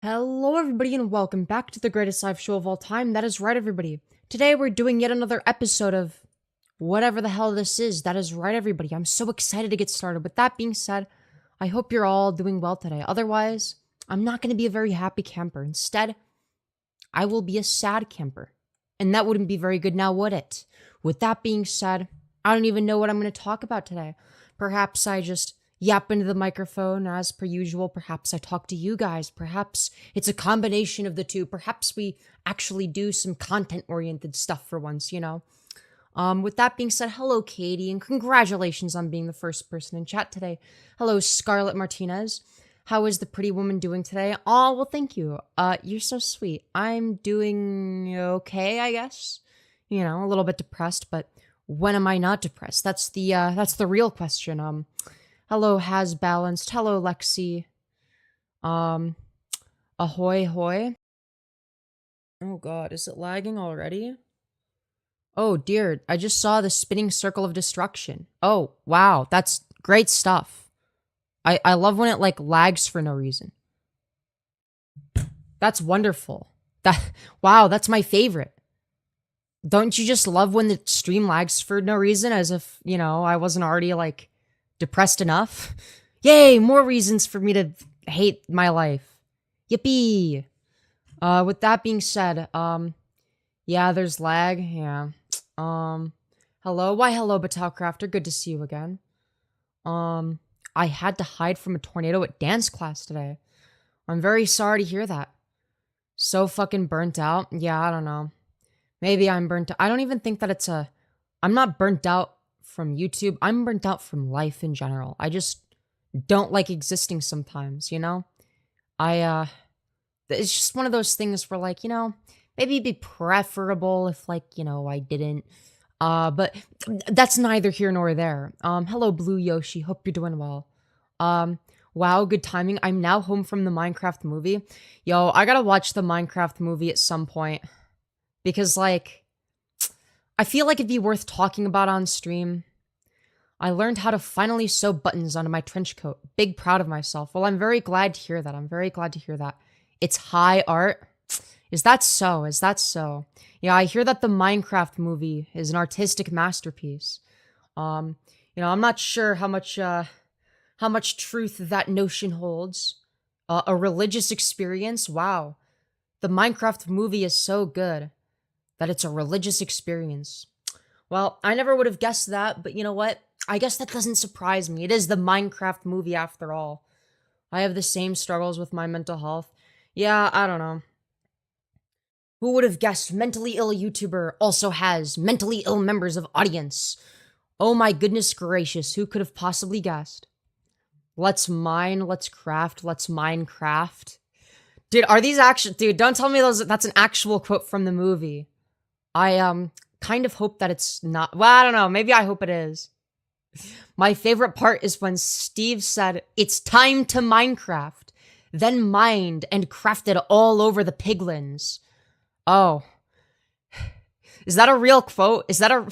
Hello, everybody, and welcome back to the greatest live show of all time. That is right, everybody. Today, we're doing yet another episode of whatever the hell this is. That is right, everybody. I'm so excited to get started. With that being said, I hope you're all doing well today. Otherwise, I'm not going to be a very happy camper. Instead, I will be a sad camper. And that wouldn't be very good now, would it? With that being said, I don't even know what I'm going to talk about today. Perhaps I just yap into the microphone as per usual. Perhaps I talk to you guys. Perhaps it's a combination of the two. Perhaps we actually do some content-oriented stuff for once, you know? With that being said, hello, Katie, and congratulations on being the first person in chat today. Hello, Scarlett Martinez. How is the pretty woman doing today? Oh, well, thank you. You're so sweet. I'm doing okay, I guess. You know, a little bit depressed, but when am I not depressed? That's the real question. Hello, Has Balanced. Hello, Lexi. Ahoy, hoy. Oh god, is it lagging already? Oh dear, I just saw the spinning circle of destruction. Oh, wow, that's great stuff. I love when it, like, lags for no reason. That's wonderful. Wow, that's my favorite. Don't you just love when the stream lags for no reason, as if, you know, I wasn't already, like, depressed enough? Yay, more reasons for me to hate my life. Yippee! With that being said, yeah, there's lag, yeah. Hello? Why, hello, Battlecrafter, good to see you again. I had to hide from a tornado at dance class today. I'm very sorry to hear that. So fucking burnt out. Yeah, I don't know. Maybe I'm burnt out. I don't even think that it's a... I'm not burnt out from YouTube. I'm burnt out from life in general. I just don't like existing sometimes, you know? It's just one of those things where, like, you know, maybe it'd be preferable if, like, you know, I didn't. But that's neither here nor there. Hello, Blue Yoshi. Hope you're doing well. Wow, good timing. I'm now home from the Minecraft movie. Yo, I gotta watch the Minecraft movie at some point. Because, like, I feel like it'd be worth talking about on stream. I learned how to finally sew buttons onto my trench coat. Big proud of myself. Well, I'm very glad to hear that. I'm very glad to hear that. It's high art. Is that so? Is that so? Yeah, I hear that the Minecraft movie is an artistic masterpiece. You know, I'm not sure how much truth that notion holds. A religious experience? Wow. The Minecraft movie is so good that it's a religious experience. Well, I never would have guessed that, but you know what? I guess that doesn't surprise me. It is the Minecraft movie after all. I have the same struggles with my mental health. Yeah, I don't know. Who would have guessed mentally ill YouTuber also has mentally ill members of audience? Oh my goodness gracious, who could have possibly guessed? Let's mine, let's craft, let's Minecraft. Dude, are these actual- Dude, don't tell me that's an actual quote from the movie. I, kind of hope that it's not- Well, I don't know, maybe I hope it is. My favorite part is when Steve said, "It's time to Minecraft," then mined and crafted all over the piglins. Oh. Is that a real quote? Is that a...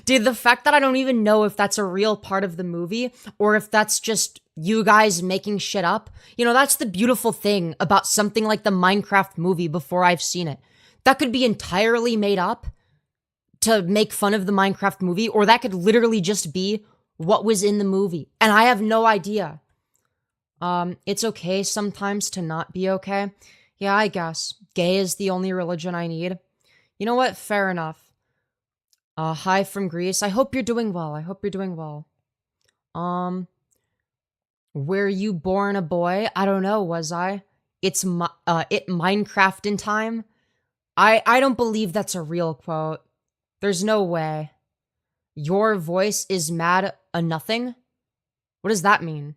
Dude, the fact that I don't even know if that's a real part of the movie, or if that's just you guys making shit up. You know, that's the beautiful thing about something like the Minecraft movie before I've seen it. That could be entirely made up to make fun of the Minecraft movie, or that could literally just be what was in the movie. And I have no idea. It's okay sometimes to not be okay. Yeah, I guess. Gay is the only religion I need. You know what? Fair enough. Hi from Greece. I hope you're doing well. I hope you're doing well. Were you born a boy? I don't know, was I? It's Minecraft in time? I don't believe that's a real quote. There's no way. Your voice is mad a nothing? What does that mean?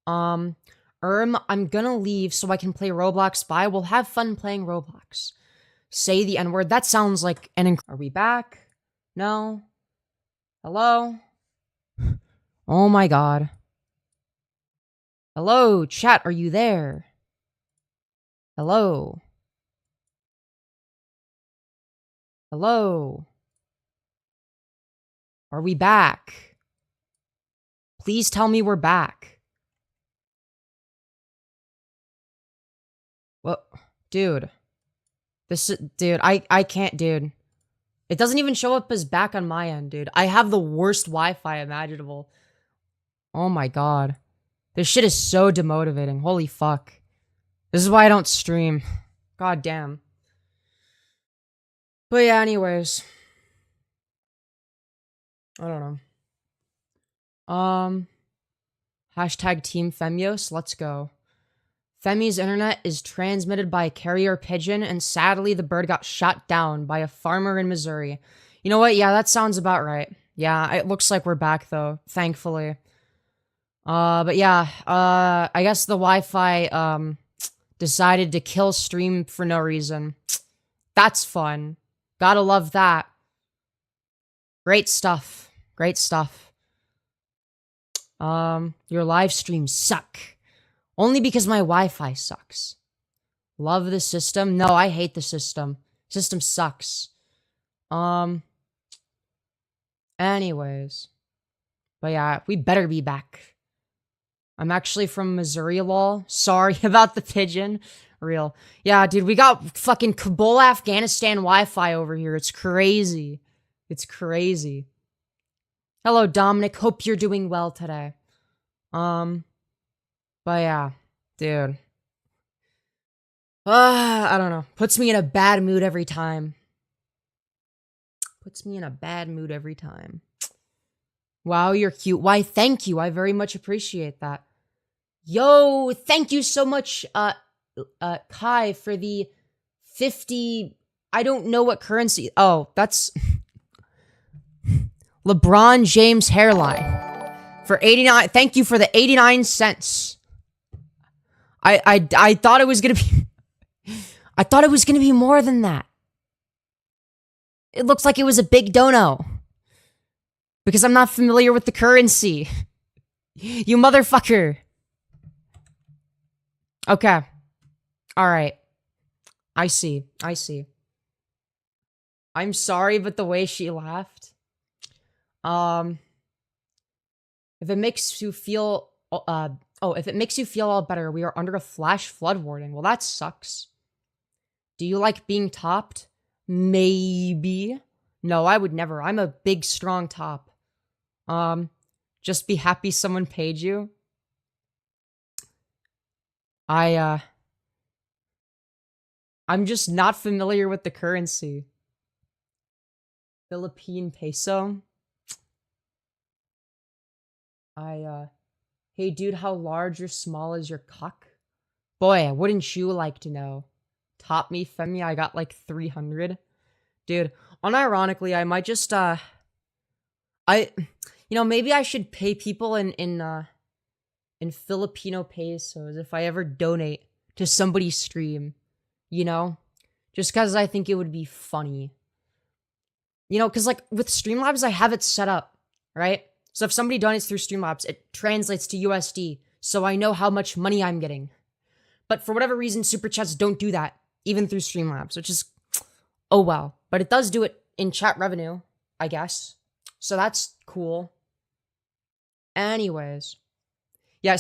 I'm gonna leave so I can play Roblox. Bye. We'll have fun playing Roblox. Say the N-word. That sounds like an Are we back? No? Hello? Oh my god. Hello, chat, are you there? Hello? Hello? Are we back? Please tell me we're back. What? Dude. Dude, I can't, dude. It doesn't even show up as back on my end, dude. I have the worst Wi-Fi imaginable. Oh my god. This shit is so demotivating. Holy fuck. This is why I don't stream. God damn. But yeah, anyways. I don't know. Hashtag Team Femyoz. Let's go. Femi's internet is transmitted by a carrier pigeon, and sadly, the bird got shot down by a farmer in Missouri. You know what? Yeah, that sounds about right. Yeah, it looks like we're back, though. Thankfully. But yeah, I guess the Wi-Fi, decided to kill stream for no reason. That's fun. Gotta love that. Great stuff. Great stuff. Your live streams suck. Only because my Wi-Fi sucks. Love the system? No, I hate the system. System sucks. Anyways. But yeah, we better be back. I'm actually from Missouri, lol. Sorry about the pigeon. Real. Yeah, dude, we got fucking Kabul, Afghanistan Wi-Fi over here. It's crazy. It's crazy. Hello, Dominic. Hope you're doing well today. But yeah, dude. I don't know. Puts me in a bad mood every time. Puts me in a bad mood every time. Wow, you're cute. Why, thank you. I very much appreciate that. Yo, thank you so much, Kai, for the 50... I don't know what currency... Oh, that's... LeBron James hairline. For 89... Thank you for the 89 cents. I thought it was gonna be... I thought it was gonna be more than that. It looks like it was a big dono. Because I'm not familiar with the currency. You motherfucker. Okay. Alright. I see. I see. I'm sorry, but the way she laughed. If it makes you feel... if it makes you feel all better, we are under a flash flood warning. Well, that sucks. Do you like being topped? Maybe. No, I would never. I'm a big, strong top. Just be happy someone paid you. I'm just not familiar with the currency. Philippine peso. Hey dude, how large or small is your cock? Boy, wouldn't you like to know? Top me, Femi, I got like 300. Dude, unironically, I might just, maybe I should pay people in Filipino pesos if I ever donate to somebody's stream, you know? Just because I think it would be funny. You know, because like with Streamlabs, I have it set up, right? So if somebody donates through Streamlabs, it translates to USD, so I know how much money I'm getting. But for whatever reason, Super Chats don't do that, even through Streamlabs, which is, oh well. But it does do it in chat revenue, I guess. So that's cool. Anyways. Yeah,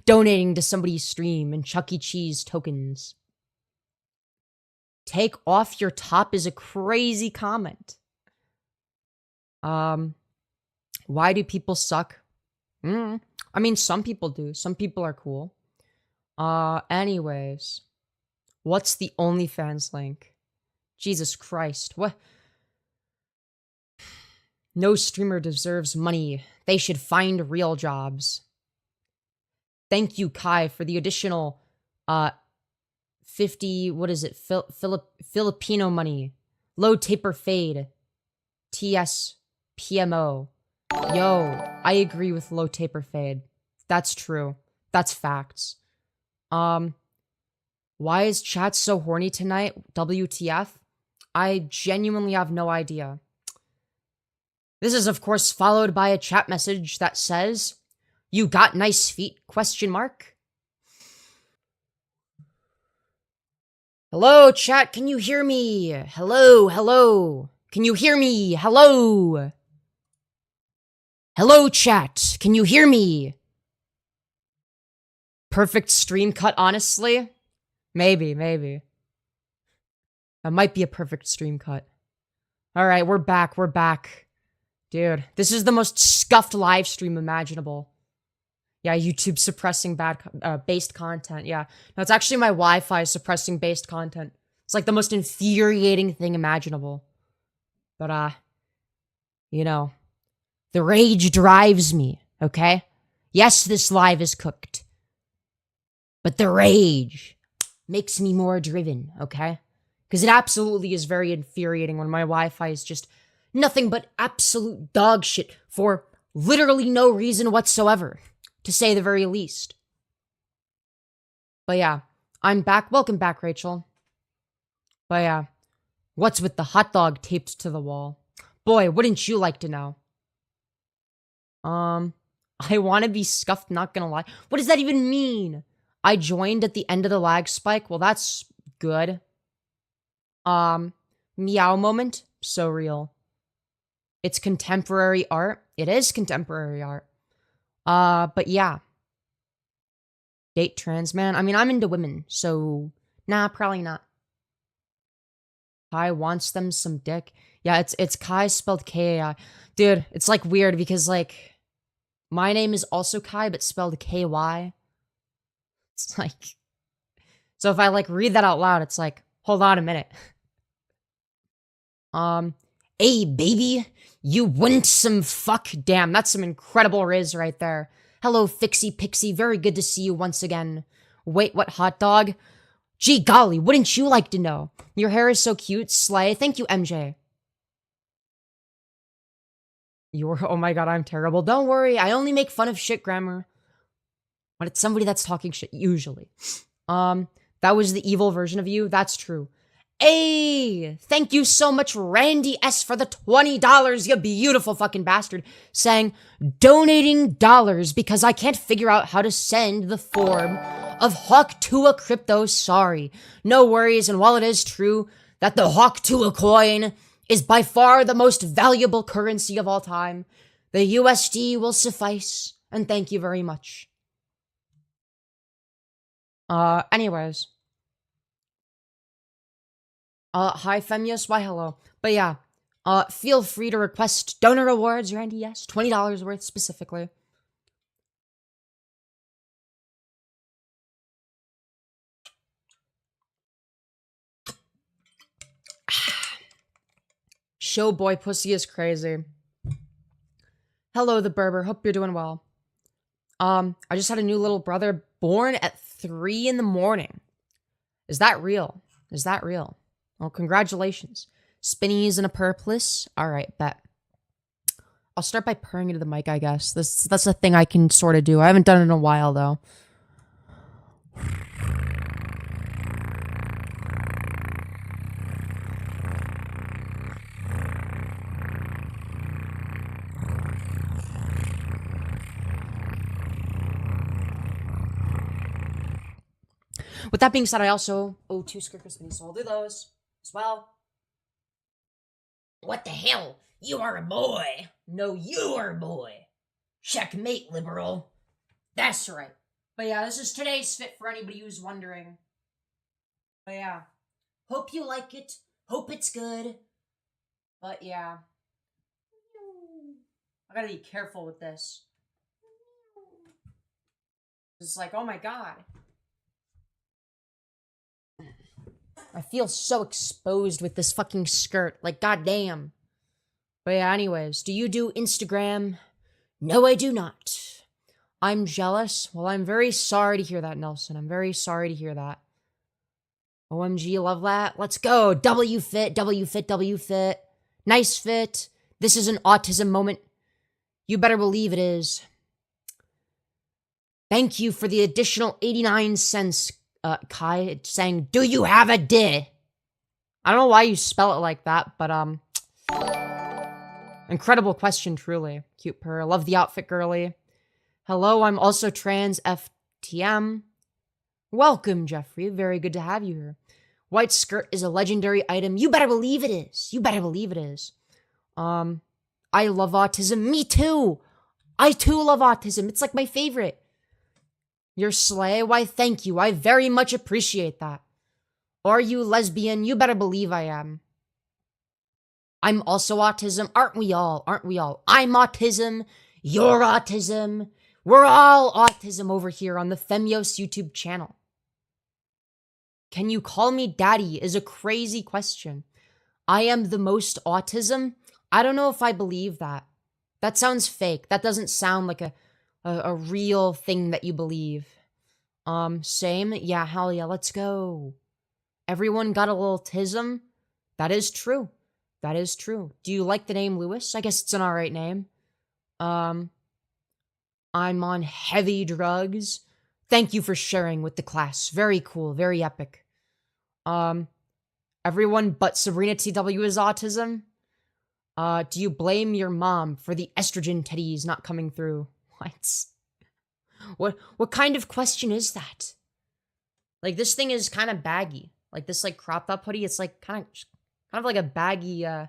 donating to somebody's stream and Chuck E. Cheese tokens. Take off your top is a crazy comment. Why do people suck? I mean, some people do. Some people are cool. Anyways. What's the OnlyFans link? Jesus Christ. What? No streamer deserves money. They should find real jobs. Thank you, Kai, for the additional, 50, what is it? Filipino money. Low taper fade. TS PMO. Yo, I agree with low taper fade. That's true. That's facts. Why is chat so horny tonight? WTF? I genuinely have no idea. This is, of course, followed by a chat message that says, "You got nice feet?" Question mark. Hello, chat. Can you hear me? Hello, hello. Can you hear me? Hello. Hello, chat. Can you hear me? Perfect stream cut, honestly. Maybe, maybe. That might be a perfect stream cut. All right, we're back. We're back. Dude, this is the most scuffed live stream imaginable. Yeah, YouTube suppressing based content. Yeah. No, it's actually my Wi-Fi suppressing based content. It's like the most infuriating thing imaginable. But, you know, the rage drives me, okay? Yes, this live is cooked. But the rage makes me more driven, okay? Because it absolutely is very infuriating when my Wi-Fi is just nothing but absolute dog shit for literally no reason whatsoever, to say the very least. But yeah, I'm back. Welcome back, Rachel. But yeah, what's with the hot dog taped to the wall? Boy, wouldn't you like to know? I want to be scuffed, not gonna lie. What does that even mean? I joined at the end of the lag spike. Well, that's good. Meow moment. So real. It's contemporary art. It is contemporary art. But yeah. Date trans man. I mean, I'm into women, so nah, probably not. Kai wants them some dick. Yeah, it's Kai spelled K-A-I. Dude, it's like weird because like my name is also Kai, but spelled K-Y. It's like, so if I like read that out loud, it's like, hold on a minute. Hey baby, you want some fuck? Damn, that's some incredible riz right there. Hello, Fixie Pixie, very good to see you once again. Wait, what hot dog? Gee golly, wouldn't you like to know? Your hair is so cute, slay. Thank you, MJ. Oh my god, I'm terrible. Don't worry, I only make fun of shit grammar. But it's somebody that's talking shit, usually. That was the evil version of you? That's true. Hey, thank you so much, Randy S, for the $20, you beautiful fucking bastard. Saying, donating dollars because I can't figure out how to send the form of Hawk Tua crypto. Sorry. No worries, and while it is true that the Hawk Tua coin is by far the most valuable currency of all time, the USD will suffice, and thank you very much. Anyways. Hi, Femyoz. Why, hello. But yeah, feel free to request donor rewards, Randy, yes. $20 worth, specifically. Showboy pussy is crazy. Hello, the Berber. Hope you're doing well. I just had a new little brother born at 3 in the morning. Is that real? Is that real? Well, congratulations. Spinnies and a purpliss. All right, bet. I'll start by purring into the mic, I guess. That's a thing I can sort of do. I haven't done it in a while, though. With that being said, I also owe 2 Skirt Go Spinny, so I'll do those as well. What the hell? You are a boy. No, you are a boy. Checkmate, liberal. That's right. But yeah, this is today's fit for anybody who's wondering. But yeah, hope you like it. Hope it's good. But yeah. I gotta be careful with this. It's like, oh my god. I feel so exposed with this fucking skirt. Like, goddamn. But yeah, anyways, do you do Instagram? No, I do not. I'm jealous. Well, I'm very sorry to hear that, Nelson. I'm very sorry to hear that. OMG, love that. Let's go. W fit, W fit, W fit. Nice fit. This is an autism moment. You better believe it is. Thank you for the additional 89 cents, Kai, saying, do you have a D? I don't know why you spell it like that, but, incredible question, truly. Cute Purr. Love the outfit, girly. Hello, I'm also trans FTM. Welcome, Jeffrey. Very good to have you here. White skirt is a legendary item. You better believe it is. You better believe it is. I love autism. Me too. I too love autism. It's like my favorite. Your slay? Why, thank you. I very much appreciate that. Are you lesbian? You better believe I am. I'm also autism. Aren't we all? Aren't we all? I'm autism. You're autism. We're all autism over here on the Femyoz YouTube channel. Can you call me daddy is a crazy question. I am the most autism? I don't know if I believe that. That sounds fake. That doesn't sound like a real thing that you believe. Same? Yeah, hell yeah, let's go. Everyone got a little tism? That is true. That is true. Do you like the name Lewis? I guess it's an alright name. I'm on heavy drugs. Thank you for sharing with the class. Very cool, very epic. Everyone but Sabrina TW is autism? Do you blame your mom for the estrogen titties not coming through? What kind of question is that? Like, this thing is kind of baggy. Like, this, like, cropped up hoodie, it's, like, kind of like a baggy, but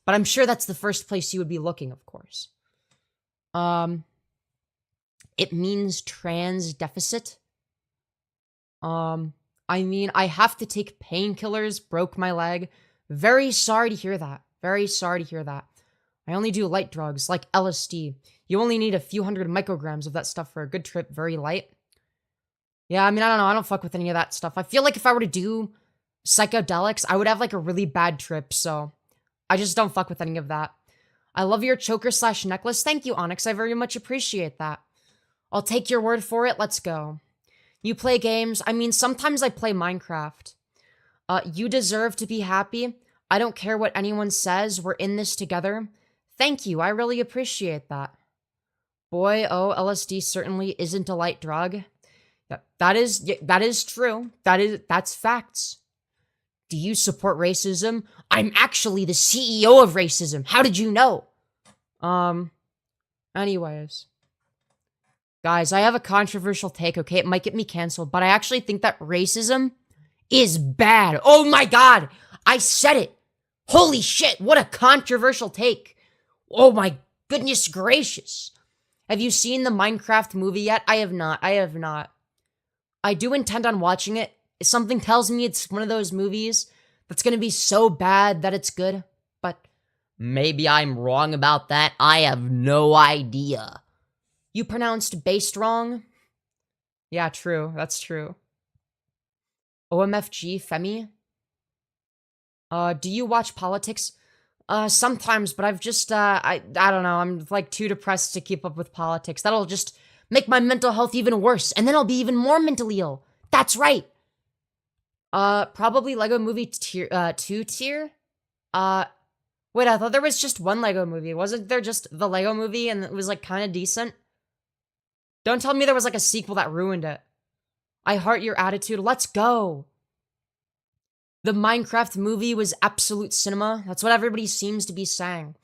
I'm sure that's the first place you would be looking, of course. It means trans deficit. I mean, I have to take painkillers, broke my leg. Very sorry to hear that. Very sorry to hear that. I only do light drugs, like LSD. You only need a few hundred micrograms of that stuff for a good trip, very light. Yeah, I mean, I don't know, I don't fuck with any of that stuff. I feel like if I were to do psychedelics, I would have, like, a really bad trip, so I just don't fuck with any of that. I love your choker slash necklace. Thank you, Onyx. I very much appreciate that. I'll take your word for it. Let's go. You play games? I mean, sometimes I play Minecraft. You deserve to be happy. I don't care what anyone says. We're in this together. Thank you. I really appreciate that. Boy, oh, LSD certainly isn't a light drug. That is true. That's facts. Do you support racism? I'm actually the CEO of racism. How did you know? Anyways. Guys, I have a controversial take, okay? It might get me canceled, but I actually think that racism is bad. Oh my god! I said it! Holy shit, what a controversial take. Oh my goodness gracious. Have you seen the Minecraft movie yet? I have not. I do intend on watching it. Something tells me it's one of those movies that's gonna be so bad that it's good, but maybe I'm wrong about that. I have no idea. You pronounced based wrong? Yeah, true. That's true. OMFG, Femi? Do you watch politics? Sometimes, but I've just, I don't know. I'm, like, too depressed to keep up with politics. That'll just make my mental health even worse, and then I'll be even more mentally ill. That's right! Probably Lego Movie 2 tier? Wait, I thought there was just one Lego movie. Wasn't there just the Lego movie and it was, like, kind of decent? Don't tell me there was, like, a sequel that ruined it. I heart your attitude. Let's go. The Minecraft movie was absolute cinema. That's what everybody seems to be saying.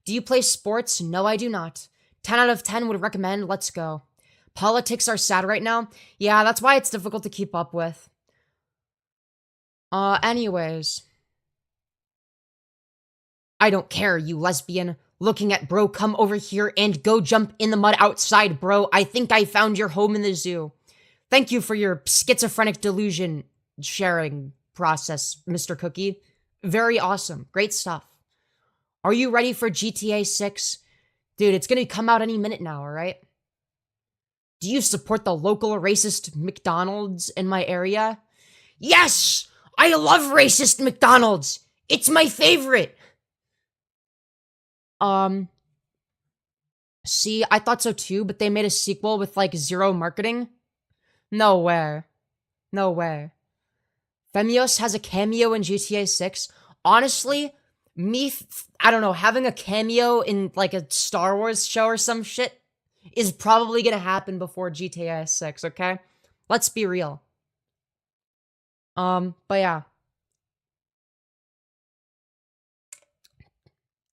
Do you play sports? No, I do not. 10 out of 10 would recommend. Let's go. Politics are sad right now. Yeah, that's why it's difficult to keep up with. Anyways. I don't care, you lesbian. Looking at bro, come over here and go jump in the mud outside, bro. I think I found your home in the zoo. Thank you for your schizophrenic delusion sharing process, Mr. Cookie. Very awesome. Great stuff. Are you ready for GTA 6? Dude, it's gonna come out any minute now, alright? Do you support the local racist McDonald's in my area? Yes! I love racist McDonald's! It's my favorite! See, I thought so too, but they made a sequel with, like, zero marketing? No way. No way. Femyoz has a cameo in GTA 6. Honestly, I don't know, having a cameo in, like, a Star Wars show or some shit is probably gonna happen before GTA 6, okay? Let's be real. But yeah.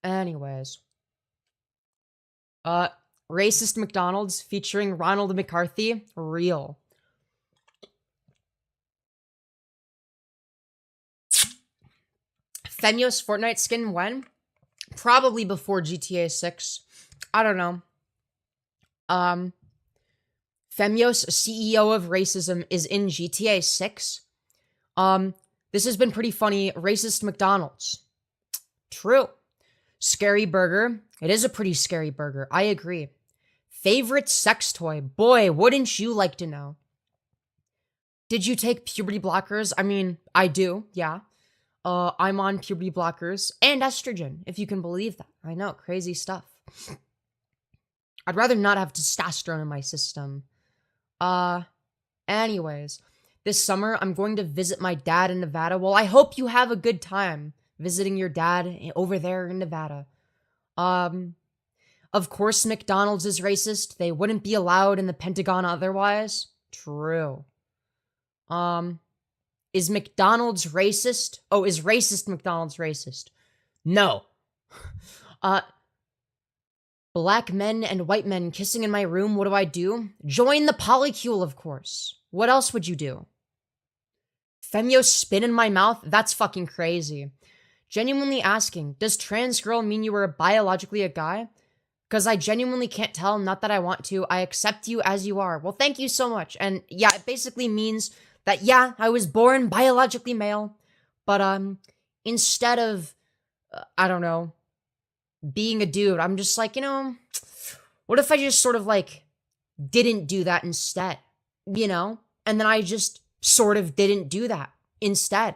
Anyways. Racist McDonald's featuring Ronald McCarthy. Real. Femyoz Fortnite skin when? Probably before GTA 6. I don't know. Femyoz, CEO of racism, is in GTA 6. Um, this has been pretty funny. Racist McDonald's. True. Scary burger. It is a pretty scary burger. I agree. Favorite sex toy. Boy, wouldn't you like to know? Did you take puberty blockers? I mean, I do, yeah. I'm on puberty blockers and estrogen, if you can believe that. I know, crazy stuff. I'd rather not have testosterone in my system. Anyways, this summer I'm going to visit my dad in Nevada. Well, I hope you have a good time visiting your dad over there in Nevada. Of course, McDonald's is racist. They wouldn't be allowed in the Pentagon otherwise. True. Is McDonald's racist? Oh, is racist McDonald's racist? No. Black men and white men kissing in my room, what do I do? Join the polycule, of course. What else would you do? Femyoz spin in my mouth? That's fucking crazy. Genuinely asking, does trans girl mean you were biologically a guy? Because I genuinely can't tell, not that I want to. I accept you as you are. Well, thank you so much. And yeah, it basically means that, yeah, I was born biologically male, but instead of, I don't know, being a dude, I'm just like, what if I just sort of like didn't do that instead, And then I just sort of didn't do that instead.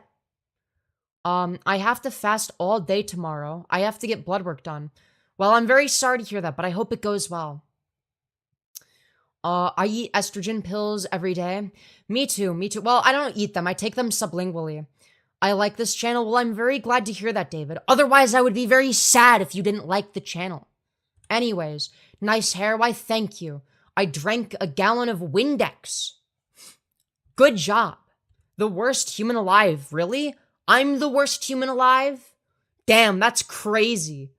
I have to fast all day tomorrow. I have to get blood work done. Well, I'm very sorry to hear that, but I hope it goes well. I eat estrogen pills every day. Me too. Well, I don't eat them. I take them sublingually. I like this channel. Well, I'm very glad to hear that, David. Otherwise, I would be very sad if you didn't like the channel. Anyways, nice hair. Why, thank you. I drank a gallon of Windex. Good job. The worst human alive. Really? I'm the worst human alive? Damn, that's crazy.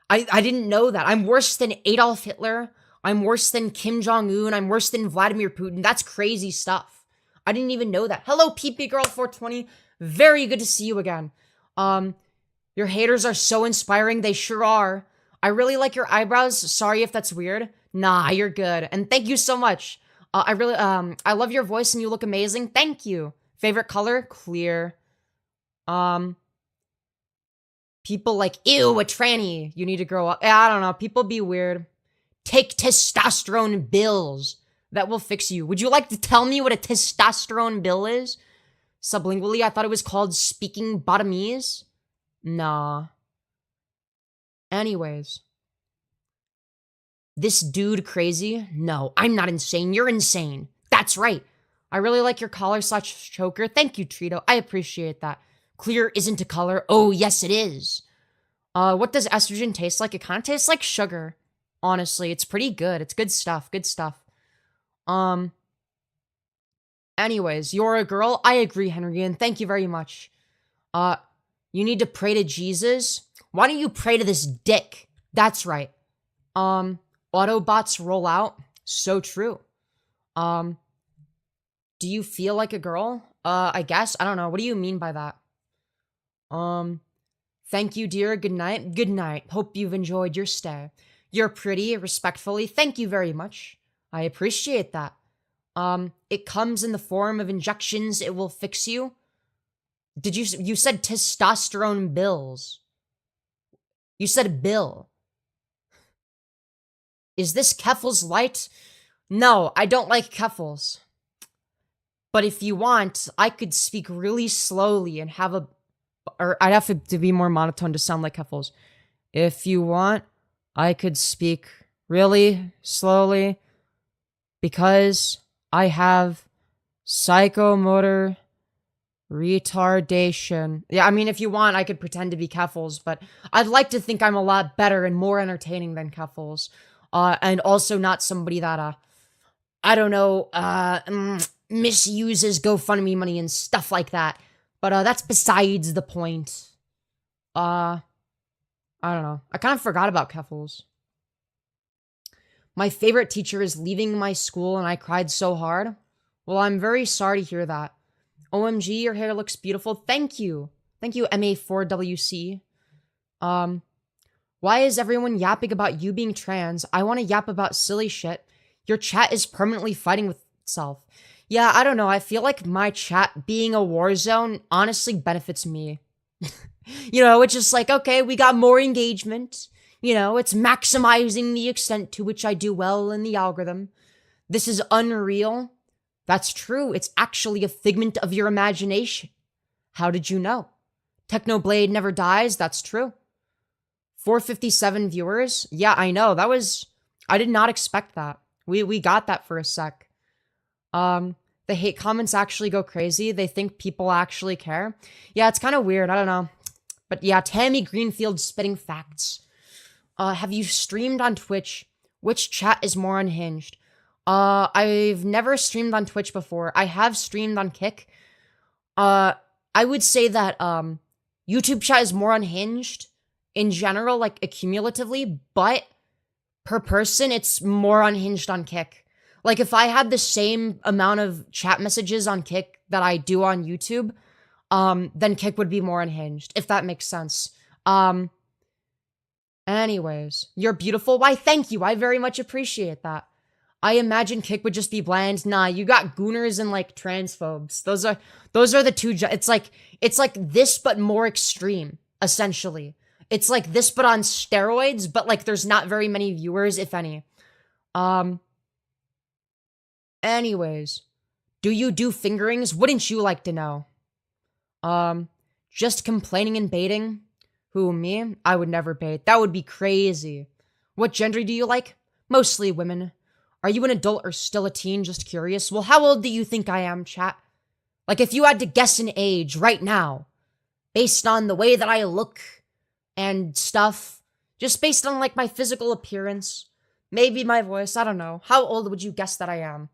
I didn't know that. I'm worse than Adolf Hitler. I'm worse than Kim Jong-un. I'm worse than Vladimir Putin. That's crazy stuff. I didn't even know that. Hello, PP Girl 420. Very good to see you again. Your haters are so inspiring. They sure are. I really like your eyebrows. Sorry if that's weird. Nah, you're good. And thank you so much. I love your voice and you look amazing. Thank you. Favorite color? Clear. People like, ew, a tranny. You need to grow up. I don't know. People be weird. Take testosterone pills. That will fix you. Would you like to tell me what a testosterone pill is? Sublingually, I thought it was called speaking bottomese. Nah. Anyways. This dude crazy? No, I'm not insane. You're insane. That's right. I really like your collar/choker. Thank you, Trito. I appreciate that. Clear isn't a color. Oh, yes, it is. What does estrogen taste like? It kind of tastes like sugar. Honestly, it's pretty good. It's good stuff. Good stuff. Anyways, you're a girl. I agree, Henry, and thank you very much. You need to pray to Jesus. Why don't you pray to this dick? That's right. Autobots roll out. So true. Do you feel like a girl? I guess. I don't know. What do you mean by that? Thank you, dear. Good night. Good night. Hope you've enjoyed your stay. You're pretty, respectfully. Thank you very much. I appreciate that. It comes in the form of injections. It will fix you. You said testosterone bills. You said bill. Is this Keffel's Light? No, I don't like Keffels. But if you want, I could speak really slowly and have or I'd have to be more monotone to sound like Keffels. If you want, I could speak really slowly because I have psychomotor retardation. Yeah, I mean, if you want, I could pretend to be Keffels, but I'd like to think I'm a lot better and more entertaining than Keffels. And also not somebody that, I don't know, misuses GoFundMe money and stuff like that. But that's besides the point. I don't know. I kind of forgot about Keffels. My favorite teacher is leaving my school and I cried so hard. Well, I'm very sorry to hear that. OMG, your hair looks beautiful. Thank you. Thank you, MA4WC. Why is everyone yapping about you being trans? I want to yap about silly shit. Your chat is permanently fighting with itself. Yeah, I don't know. I feel like my chat being a war zone honestly benefits me. It's just like, okay, we got more engagement. It's maximizing the extent to which I do well in the algorithm. This is unreal. That's true. It's actually a figment of your imagination. How did you know? Technoblade never dies. That's true. 457 viewers. Yeah, I know. I did not expect that. We got that for a sec. The hate comments actually go crazy. They think people actually care. Yeah, it's kind of weird. I don't know. But yeah, Tammy Greenfield spitting facts. Have you streamed on Twitch? Which chat is more unhinged? I've never streamed on Twitch before. I have streamed on Kick. I would say that, YouTube chat is more unhinged in general, like accumulatively, but per person, it's more unhinged on Kick. Like, if I had the same amount of chat messages on Kick that I do on YouTube, then Kick would be more unhinged, if that makes sense. Anyways, you're beautiful. Why, thank you. I very much appreciate that. I imagine Kick would just be bland. Nah, you got gooners and, like, transphobes. Those are the two, it's like this, but more extreme, essentially. It's like this, but on steroids, but, like, there's not very many viewers, if any. Anyways, do you do fingerings? Wouldn't you like to know? Just complaining and baiting? Who, me? I would never bait. That would be crazy. What gender do you like? Mostly women. Are you an adult or still a teen? Just curious. Well, how old do you think I am, chat? Like, if you had to guess an age right now, based on the way that I look and stuff, just based on, like, my physical appearance, maybe my voice, I don't know. How old would you guess that I am?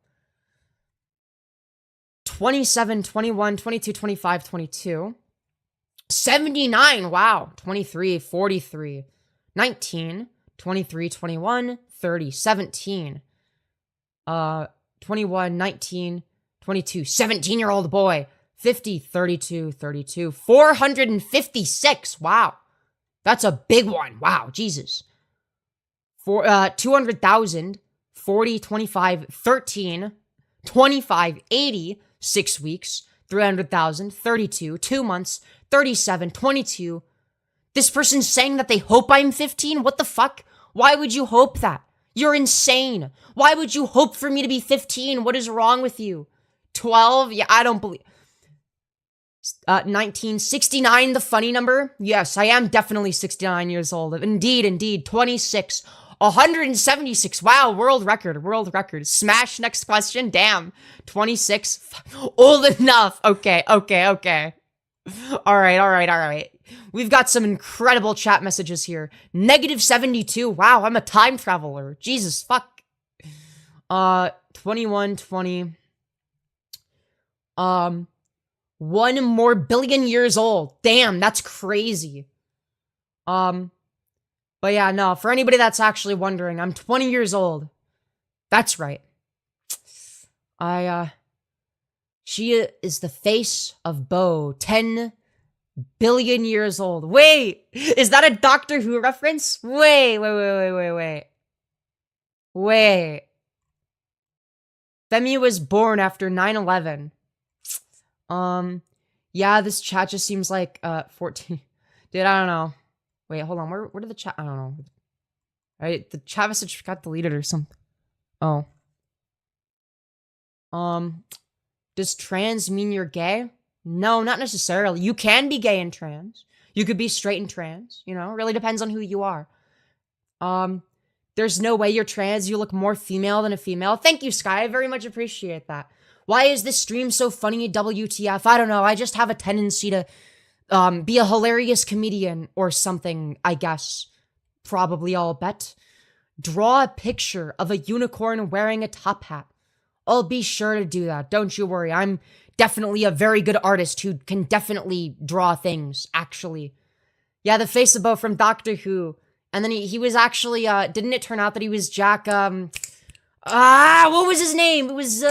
27, 21, 22, 25, 22. 79, wow. 23, 43. 19, 23, 21, 30, 17. 21, 19, 22, 17-year-old boy. 50, 32, 32. 456, wow. That's a big one, wow, Jesus. 200,000, 40, 25, 13, 25, 80, 6 weeks, 300,000, 32, 2 months, 37, 22. This person's saying that they hope I'm 15? What the fuck? Why would you hope that? You're insane. Why would you hope for me to be 15? What is wrong with you? 12? Yeah, I don't believe. 1969, the funny number? Yes, I am definitely 69 years old. Indeed. 26. 176. Wow, world record. Smash next question. Damn. 26. Old enough. Okay. All right. We've got some incredible chat messages here. -72. Wow, I'm a time traveler. Jesus, fuck. 21, 20. 1 more billion years old. Damn, that's crazy. But yeah, no, for anybody that's actually wondering, I'm 20 years old. That's right. She is the face of Bo, 10 billion years old. Wait, is that a Doctor Who reference? Wait. Femi was born after 9/11. Yeah, this chat just seems like, 14. Dude, I don't know. Wait, hold on. Where did the chat? I don't know. Right, the chat message got deleted or something. Oh. Does trans mean you're gay? No, not necessarily. You can be gay and trans. You could be straight and trans. It really depends on who you are. There's no way you're trans. You look more female than a female. Thank you, Sky. I very much appreciate that. Why is this stream so funny? WTF? I don't know. I just have a tendency to be a hilarious comedian or something, I guess. Probably, I'll bet. Draw a picture of a unicorn wearing a top hat. I'll be sure to do that. Don't you worry. I'm definitely a very good artist who can definitely draw things, actually. Yeah, the face of Bo from Doctor Who. And then he was actually, didn't it turn out that he was Jack, what was his name? It was,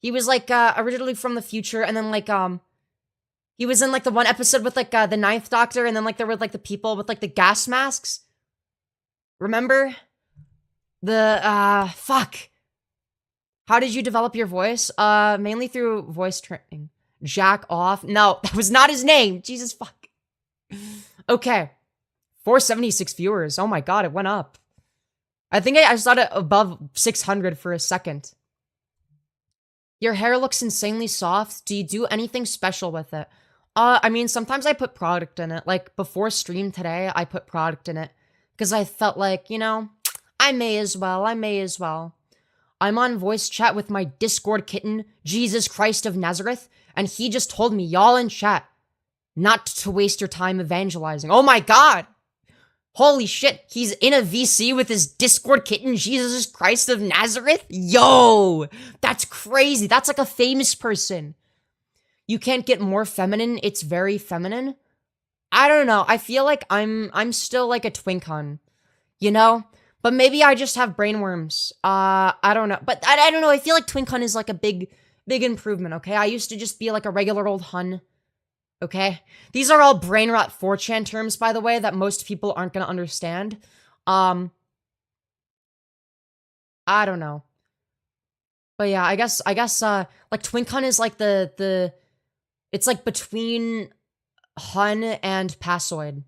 he was, like, originally from the future, and then, like, he was in, like, the one episode with, like, the Ninth Doctor, and then, like, there were, like, the people with, like, the gas masks. Remember? Fuck. How did you develop your voice? Mainly through voice training. Jack off. No, that was not his name. Jesus fuck. Okay. 476 viewers. Oh my god, it went up. I think I saw it above 600 for a second. Your hair looks insanely soft. Do you do anything special with it? I mean, sometimes I put product in it. Like, before stream today, I put product in it. Because I felt like, you know, I may as well. I'm on voice chat with my Discord kitten, Jesus Christ of Nazareth, and he just told me, y'all in chat, not to waste your time evangelizing. Oh my god! Holy shit, he's in a VC with his Discord kitten, Jesus Christ of Nazareth? Yo! That's crazy. That's like a famous person. You can't get more feminine. It's very feminine. I don't know. I feel like I'm still like a twink hun, you know? But maybe I just have brainworms. I don't know. But I don't know. I feel like twink hun is like a big improvement, okay? I used to just be like a regular old hun. Okay? These are all brain rot 4chan terms, by the way, that most people aren't gonna understand. I don't know. But yeah, I guess, like, twink hun is like it's like between hun and passoid.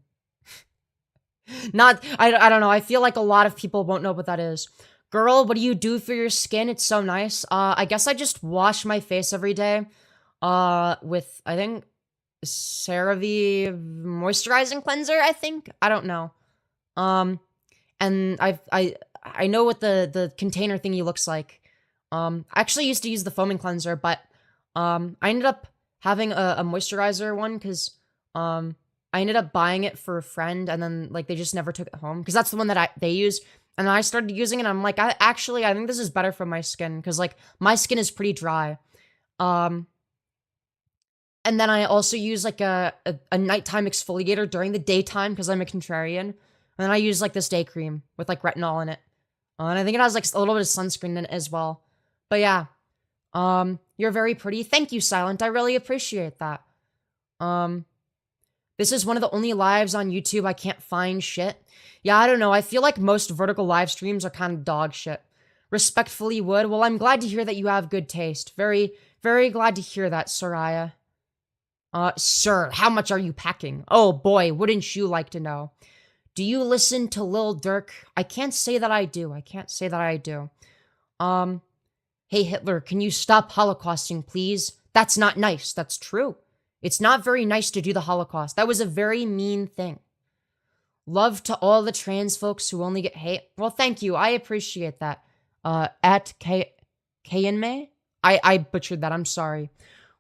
I don't know, I feel like a lot of people won't know what that is. Girl, what do you do for your skin? It's so nice. I guess I just wash my face every day, with, I think, CeraVe moisturizing cleanser, I think? I don't know. And I know what the container thingy looks like. I actually used to use the foaming cleanser, but, I ended up having a moisturizer one, because, I ended up buying it for a friend, and then, like, they just never took it home, because that's the one that they use, and I started using it, and I'm like, I think this is better for my skin, because, like, my skin is pretty dry. And then I also use, like, a nighttime exfoliator during the daytime, because I'm a contrarian, and then I use, like, this day cream with, like, retinol in it, and I think it has, like, a little bit of sunscreen in it as well. But yeah, you're very pretty. Thank you, Silent. I really appreciate that. This is one of the only lives on YouTube I can't find shit. Yeah, I don't know. I feel like most vertical live streams are kind of dog shit. Respectfully, Wood. Well, I'm glad to hear that you have good taste. Very, very glad to hear that, Soraya. Sir, how much are you packing? Oh boy, wouldn't you like to know? Do you listen to Lil Durk? I can't say that I do. Hey Hitler, can you stop holocausting, please? That's not nice. That's true. It's not very nice to do the Holocaust. That was a very mean thing. Love to all the trans folks who only get hate. Well, thank you. I appreciate that. At May? I butchered that. I'm sorry.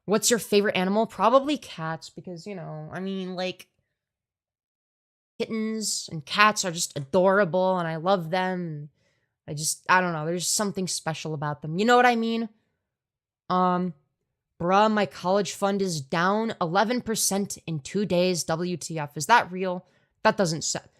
What's your favorite animal? Probably cats, because, you know, I mean, like, kittens and cats are just adorable, and I love them. I don't know. There's something special about them. You know what I mean? Bruh, my college fund is down 11% in 2 days. WTF. Is that real? That doesn't set.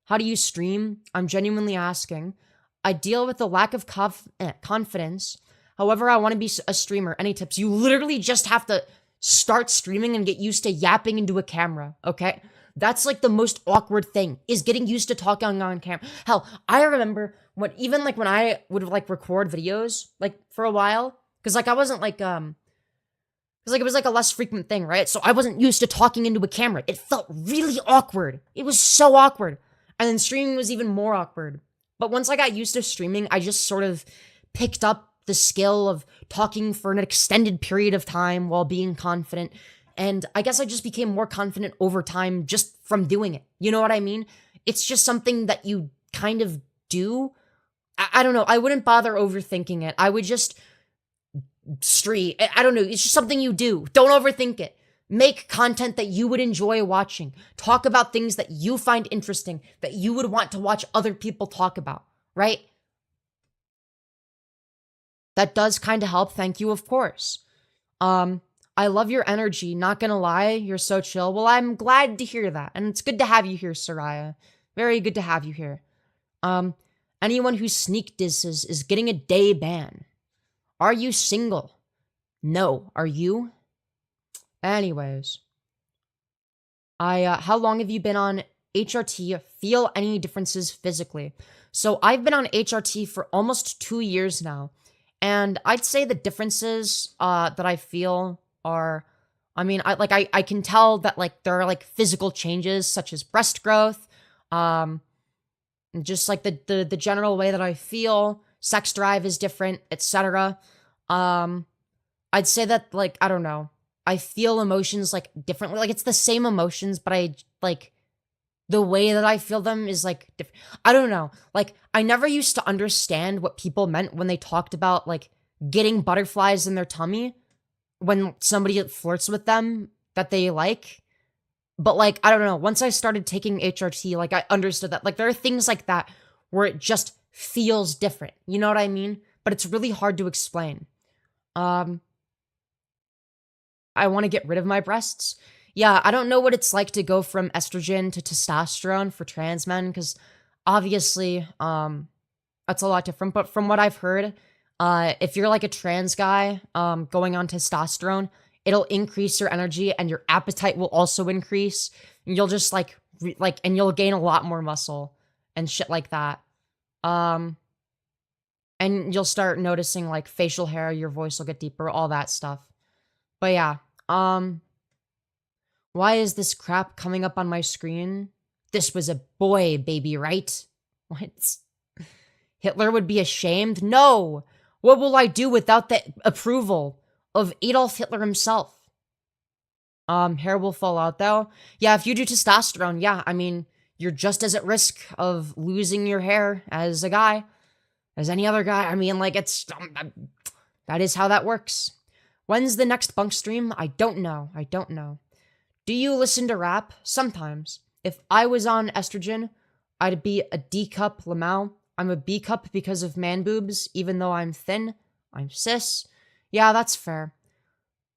How do you stream? I'm genuinely asking. I deal with the lack of confidence. However, I want to be a streamer. Any tips? You literally just have to start streaming and get used to yapping into a camera, okay? That's like the most awkward thing, is getting used to talking on camera. Hell, I remember when I would like record videos, like, for a while, because like I wasn't like, because, like, it was, like, a less frequent thing, right? So I wasn't used to talking into a camera. It felt really awkward. It was so awkward. And then streaming was even more awkward. But once I got used to streaming, I just sort of picked up the skill of talking for an extended period of time while being confident. And I guess I just became more confident over time just from doing it. You know what I mean? It's just something that you kind of do. I don't know. I wouldn't bother overthinking it. I would just stream. I don't know. It's just something you do. Don't overthink it. Make content that you would enjoy watching. Talk about things that you find interesting, that you would want to watch other people talk about, right? That does kind of help. Thank you, of course. I love your energy. Not gonna lie, you're so chill. Well, I'm glad to hear that. And it's good to have you here, Soraya. Very good to have you here. Anyone who sneak disses is getting a day ban. Are you single? No. Are you? Anyways. How long have you been on HRT? Feel any differences physically? So I've been on HRT for almost 2 years now. And I'd say the differences that I feel are, I mean, I can tell that like there are like physical changes such as breast growth, um, and just like the general way that I feel, sex drive is different, etc. Um, I'd say that like I don't know, I feel emotions like differently. Like it's the same emotions, but I like the way that I feel them is like different. I don't know. Like I never used to understand what people meant when they talked about like getting butterflies in their tummy when somebody flirts with them that they like. But like I don't know, once I started taking HRT, like I understood that like there are things like that where it just feels different. You know what I mean? But it's really hard to explain. Um I want to get rid of my breasts. Yeah, I don't know what it's like to go from estrogen to testosterone for trans men because obviously that's a lot different, but from what I've heard, if you're like a trans guy going on testosterone, it'll increase your energy and your appetite will also increase. And you'll just like and you'll gain a lot more muscle and shit like that. Um and you'll start noticing like facial hair, your voice will get deeper, all that stuff. But yeah, um why is this crap coming up on my screen? This was a boy, baby, right? What? Hitler would be ashamed? No! What will I do without the approval of Adolf Hitler himself? Hair will fall out though. Yeah, if you do testosterone, yeah, I mean, you're just as at risk of losing your hair as a guy, as any other guy. I mean, like, that is how that works. When's the next bunk stream? I don't know. I don't know. Do you listen to rap? Sometimes. If I was on estrogen, I'd be a D cup Lamau. I'm a B cup because of man boobs, even though I'm thin. I'm cis. Yeah, that's fair.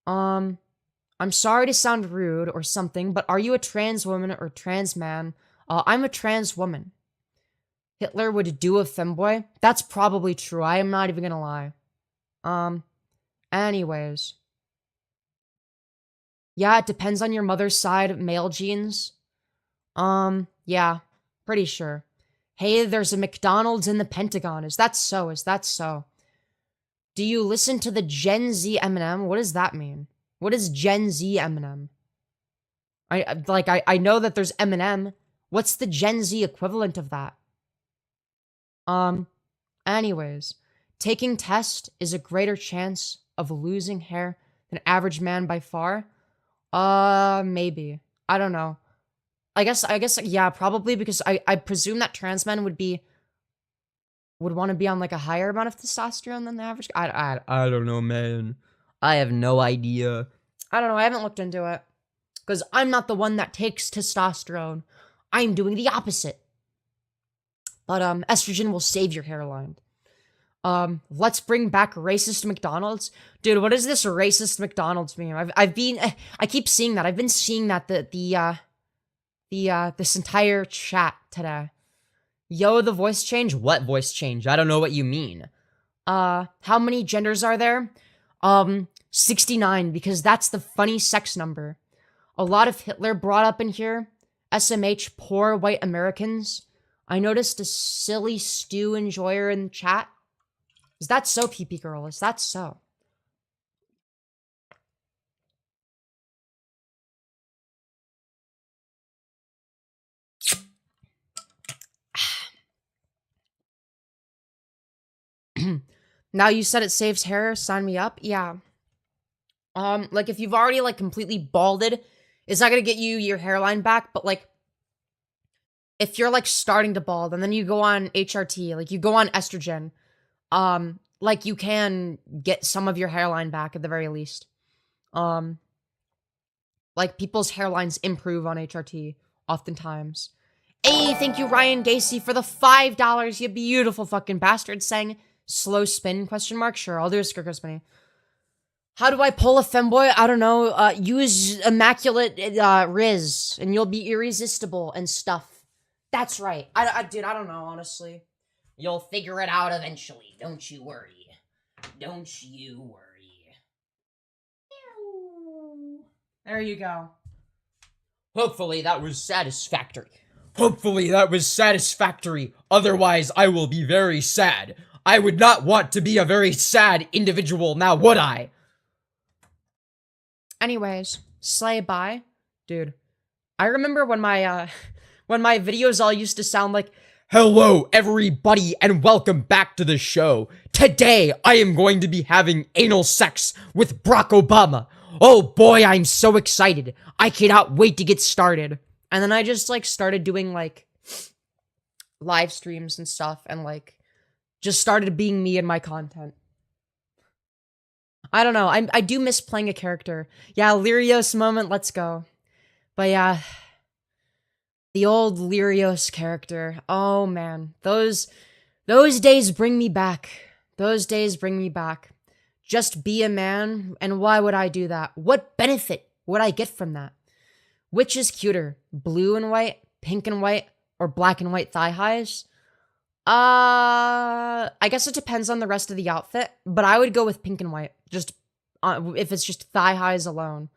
I'm sorry to sound rude or something, but are you a trans woman or trans man? I'm a trans woman. Hitler would do a femboy? That's probably true. I am not even gonna lie. Anyways. Yeah, it depends on your mother's side, male genes. Yeah, pretty sure. Hey, there's a McDonald's in the Pentagon. Is that so? Is that so? Do you listen to the Gen Z Eminem? What does that mean? What is Gen Z Eminem? I know that there's Eminem. What's the Gen Z equivalent of that? Anyways, taking test is a greater chance of losing hair than average man by far. Maybe. I don't know. I guess, yeah, probably because I presume that trans men would want to be on like a higher amount of testosterone than the average. I don't know, man. I have no idea. I don't know. I haven't looked into it because I'm not the one that takes testosterone. I'm doing the opposite. But estrogen will save your hairline. Let's bring back racist McDonald's. Dude, what does this racist McDonald's mean? I keep seeing that. I've been seeing that this entire chat today. Yo, the voice change? What voice change? I don't know what you mean. How many genders are there? 69, because that's the funny sex number. A lot of Hitler brought up in here. SMH, poor white Americans. I noticed a silly stew enjoyer in the chat. Is that so, PP girl? Is that so? Now you said it saves hair, sign me up. Yeah. Like if you've already like completely balded, it's not gonna get you your hairline back, but like if you're like starting to bald and then you go on HRT, like you go on estrogen, like you can get some of your hairline back at the very least. Like people's hairlines improve on HRT oftentimes. Hey, thank you Ryan Gacy for the $5, you beautiful fucking bastard, saying slow spin question mark. Sure, I'll do a Skirt Go Spinny. How do I pull a femboy? I don't know. Use immaculate Riz and you'll be irresistible and stuff. That's right. Dude, I don't know, honestly. You'll figure it out eventually. Don't you worry. Don't you worry. There you go. Hopefully that was satisfactory. Hopefully that was satisfactory. Otherwise, I will be very sad. I would not want to be a very sad individual, now would I? Anyways, slay bye. Dude, I remember when my videos all used to sound like, hello, everybody, and welcome back to the show. Today, I am going to be having anal sex with Barack Obama. Oh boy, I'm so excited. I cannot wait to get started. And then I just, like, started doing, like, live streams and stuff, and, like, just started being me in my content. I don't know. I do miss playing a character. Yeah, Lyrios moment, let's go. But yeah, the old Lyrios character. Oh man, those days bring me back. Those days bring me back. Just be a man, and why would I do that? What benefit would I get from that? Which is cuter, blue and white, pink and white, or black and white thigh highs? I guess it depends on the rest of the outfit, but I would go with pink and white, just if it's just thigh highs alone.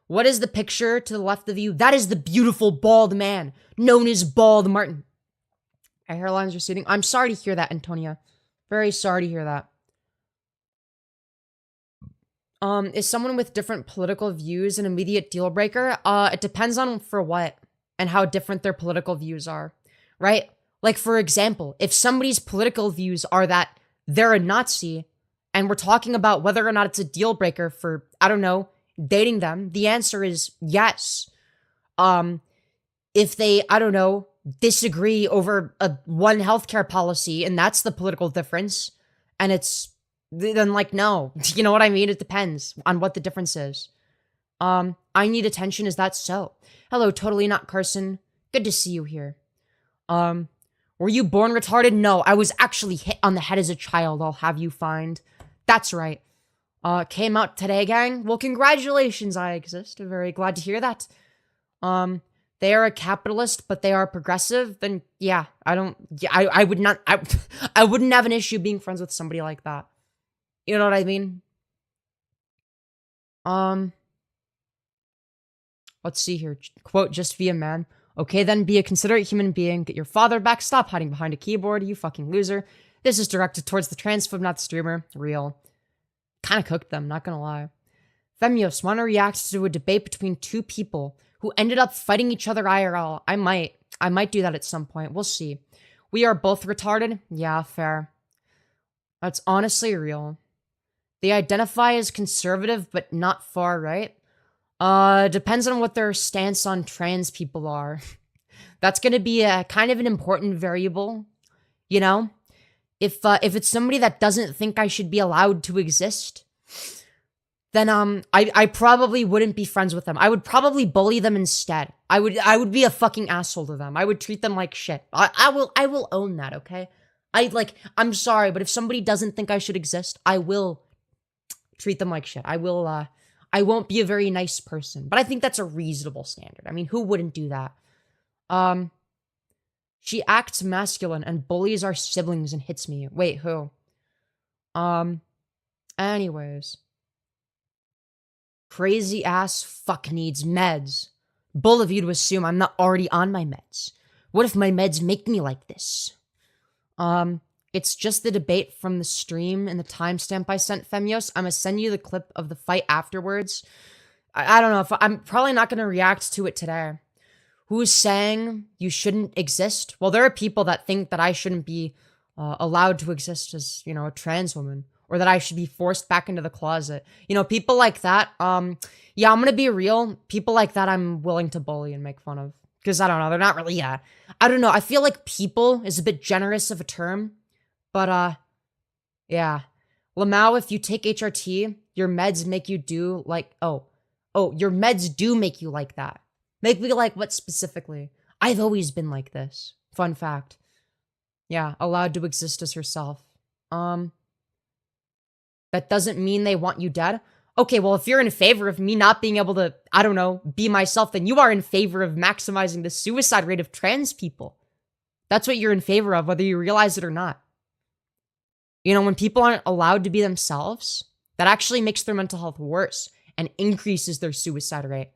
What is the picture to the left of you? That is the beautiful bald man, known as Bald Martin. Our hairline's receding. I'm sorry to hear that, Antonia. Very sorry to hear that. Is someone with different political views an immediate deal breaker? It depends on for what and how different their political views are, right? Like, for example, if somebody's political views are that they're a Nazi, and we're talking about whether or not it's a deal breaker for, I don't know, dating them, the answer is yes. If they, I don't know, disagree over one healthcare policy, and that's the political difference, and it's, then, like, no. You know what I mean? It depends on what the difference is. I need attention, is that so? Hello, totally not Carson. Good to see you here. Were you born retarded? No, I was actually hit on the head as a child, I'll have you find. That's right. Came out today, gang? Well, congratulations, I exist. Very glad to hear that. They are a capitalist, but they are progressive, then yeah, I would not, I wouldn't have an issue being friends with somebody like that. You know what I mean? Let's see here. Quote, just be a man. Okay, then be a considerate human being. Get your father back. Stop hiding behind a keyboard, you fucking loser. This is directed towards the transphobe, not the streamer. Real. Kind of cooked them, not gonna lie. Femyoz, want to react to a debate between two people who ended up fighting each other IRL. I might do that at some point. We'll see. We are both retarded? Yeah, fair. That's honestly real. They identify as conservative, but not far right. Depends on what their stance on trans people are. That's gonna be a kind of an important variable, you know? If it's somebody that doesn't think I should be allowed to exist, then I probably wouldn't be friends with them. I would probably bully them instead. I would be a fucking asshole to them. I would treat them like shit. I will own that, okay? I'm sorry, but if somebody doesn't think I should exist, I will treat them like shit. I won't be a very nice person. But I think that's a reasonable standard. I mean, who wouldn't do that? She acts masculine and bullies our siblings and hits me. Wait, who? Anyways. Crazy ass fuck needs meds. Bull of you to assume I'm not already on my meds. What if my meds make me like this? It's just the debate from the stream and the timestamp I sent Femyoz. I'm gonna send you the clip of the fight afterwards. I don't know if I'm probably not gonna react to it today. Who's saying you shouldn't exist? Well, there are people that think that I shouldn't be allowed to exist as, you know, a trans woman, or that I should be forced back into the closet. You know, people like that. Yeah, I'm gonna be real. People like that I'm willing to bully and make fun of. Because, I don't know, they're not really, I don't know. I feel like people is a bit generous of a term. But, yeah. Lamau, if you take HRT, your meds make you do like, oh, your meds do make you like that. Make me like what specifically? I've always been like this. Fun fact. Yeah, allowed to exist as herself. That doesn't mean they want you dead. Okay, well, if you're in favor of me not being able to, I don't know, be myself, then you are in favor of maximizing the suicide rate of trans people. That's what you're in favor of, whether you realize it or not. You know, when people aren't allowed to be themselves, that actually makes their mental health worse and increases their suicide rate.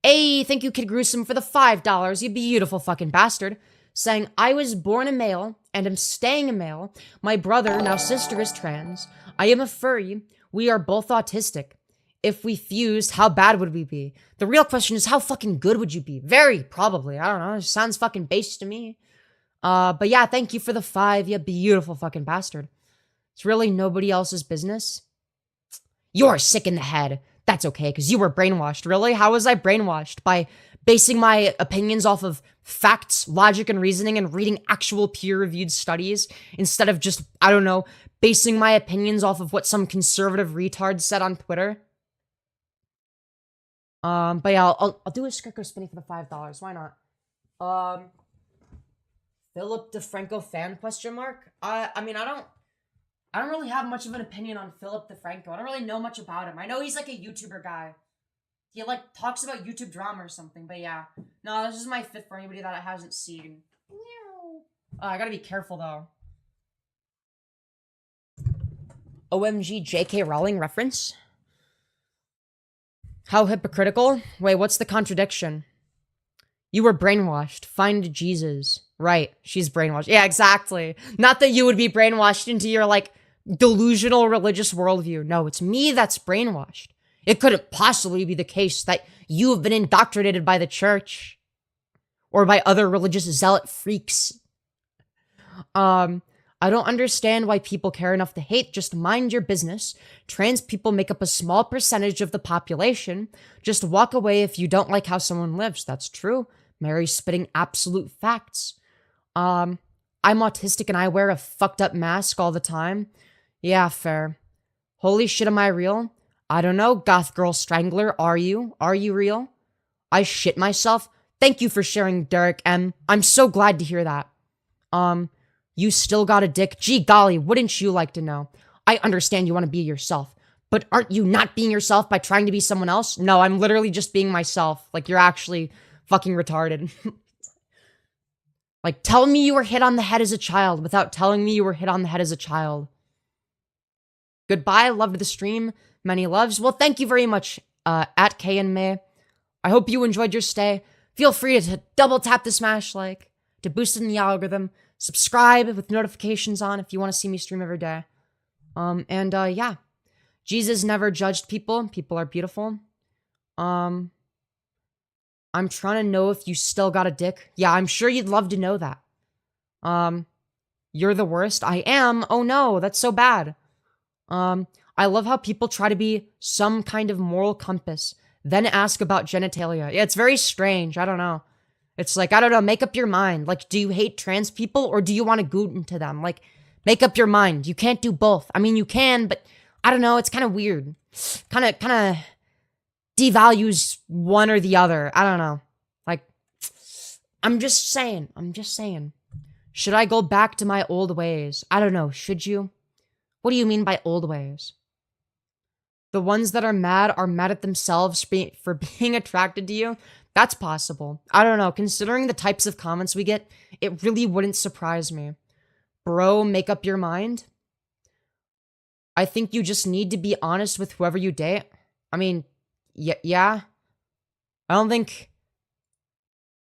Hey, thank you, Kid Gruesome, for the $5, you beautiful fucking bastard. saying, I was born a male and am staying a male. My brother, now sister, is trans. I am a furry. We are both autistic. If we fused, how bad would we be? The real question is, how fucking good would you be? Very, probably. I don't know. It sounds fucking base to me. But yeah, thank you for the 5, you beautiful fucking bastard. It's really nobody else's business. You're sick in the head. That's okay, because you were brainwashed. Really? How was I brainwashed? By basing my opinions off of facts, logic, and reasoning and reading actual peer-reviewed studies instead of just, I don't know, basing my opinions off of what some conservative retard said on Twitter? But yeah, I'll do a Skirt Go Spinny for the $5. Why not? Philip DeFranco fan question mark? I mean, I don't really have much of an opinion on Philip DeFranco. I don't really know much about him. I know he's like a YouTuber guy. He like talks about YouTube drama or something, but yeah. No, this is my fit for anybody that hasn't seen. I gotta be careful though. OMG JK Rowling reference? How hypocritical? Wait, what's the contradiction? You were brainwashed. Find Jesus. Right, she's brainwashed. Yeah, exactly. Not that you would be brainwashed into your, like, delusional religious worldview. No, it's me that's brainwashed. It couldn't possibly be the case that you have been indoctrinated by the church or by other religious zealot freaks. I don't understand why people care enough to hate. Just mind your business. Trans people make up a small percentage of the population. Just walk away if you don't like how someone lives. That's true. Mary's spitting absolute facts. I'm autistic and I wear a fucked up mask all the time. Yeah, fair. Holy shit, am I real? I don't know, goth girl strangler. Are you? Are you real? I shit myself. Thank you for sharing, Derek M. I'm so glad to hear that. You still got a dick? Gee golly, wouldn't you like to know? I understand you want to be yourself, but aren't you not being yourself by trying to be someone else? No, I'm literally just being myself. Like, you're actually fucking retarded. Like, tell me you were hit on the head as a child without telling me you were hit on the head as a child. Goodbye, loved the stream. Many loves. Well, thank you very much, at K and May. I hope you enjoyed your stay. Feel free to double tap the smash like to boost it in the algorithm. Subscribe with notifications on if you want to see me stream every day. Yeah. Jesus never judged people. People are beautiful. I'm trying to know if you still got a dick. Yeah, I'm sure you'd love to know that. You're the worst. I am. Oh no, that's so bad. I love how people try to be some kind of moral compass, then ask about genitalia. Yeah, it's very strange. I don't know. It's like, I don't know, make up your mind. Like, do you hate trans people or do you want to goot into them? Like, make up your mind. You can't do both. I mean, you can, but I don't know. It's kind of weird. Kind of devalues one or the other. I don't know. Like, I'm just saying. Should I go back to my old ways? I don't know. Should you? What do you mean by old ways? The ones that are mad at themselves for being attracted to you? That's possible. I don't know. Considering the types of comments we get, it really wouldn't surprise me. Bro, make up your mind. I think you just need to be honest with whoever you date. I mean, yeah. I don't think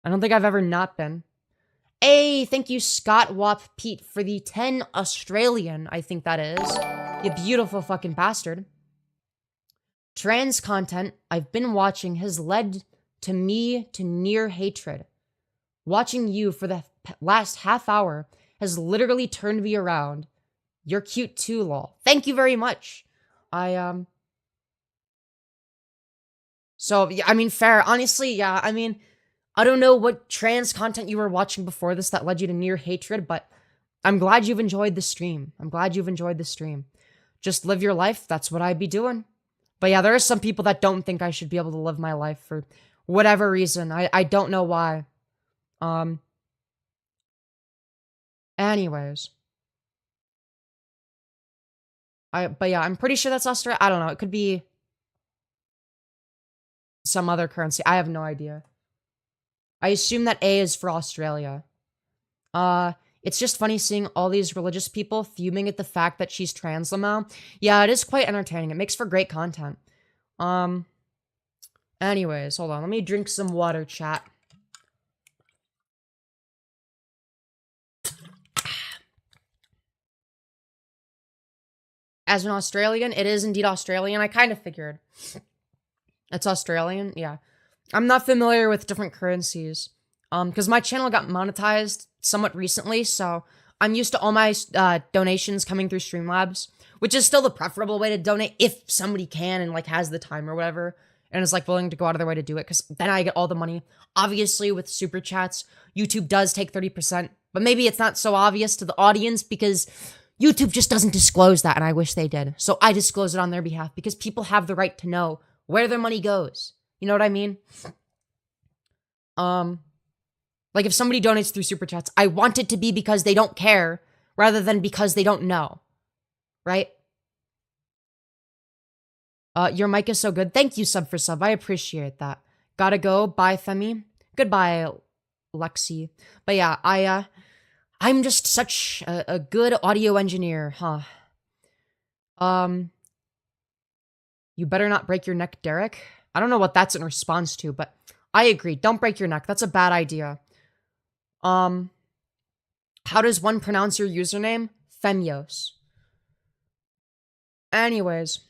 I've ever not been. Hey, thank you, Scott Wap Pete, for the 10 Australian, I think that is. You beautiful fucking bastard. Trans content I've been watching has led to me to near hatred. Watching you for the last half hour has literally turned me around. You're cute too, lol. Thank you very much. So, yeah, I mean, fair. Honestly, yeah, I mean, I don't know what trans content you were watching before this that led you to near hatred, but I'm glad you've enjoyed the stream. Just live your life. That's what I'd be doing. But yeah, there are some people that don't think I should be able to live my life for whatever reason. I don't know why. Anyways. But yeah, I'm pretty sure that's Australia. I don't know. It could be some other currency. I have no idea. I assume that A is for Australia. It's just funny seeing all these religious people fuming at the fact that she's trans somehow. Yeah, it is quite entertaining. It makes for great content. Anyways, hold on. Let me drink some water, chat. As an Australian, it is indeed Australian. I kind of figured. It's Australian, yeah. I'm not familiar with different currencies. Because my channel got monetized somewhat recently, so I'm used to all my donations coming through Streamlabs, which is still the preferable way to donate if somebody can and like has the time or whatever, and is like willing to go out of their way to do it, because then I get all the money. Obviously, with super chats, YouTube does take 30%, but maybe it's not so obvious to the audience because YouTube just doesn't disclose that, and I wish they did. So I disclose it on their behalf because people have the right to know where their money goes. You know what I mean? Like if somebody donates through super chats, I want it to be because they don't care rather than because they don't know. Right? Your mic is so good. Thank you, sub for sub. I appreciate that. Gotta go. Bye, Femi. Goodbye, Lexi. But yeah, I'm just such a good audio engineer, huh? You better not break your neck, Derek. I don't know what that's in response to, but I agree. Don't break your neck. That's a bad idea. How does one pronounce your username? Femyoz. Anyways.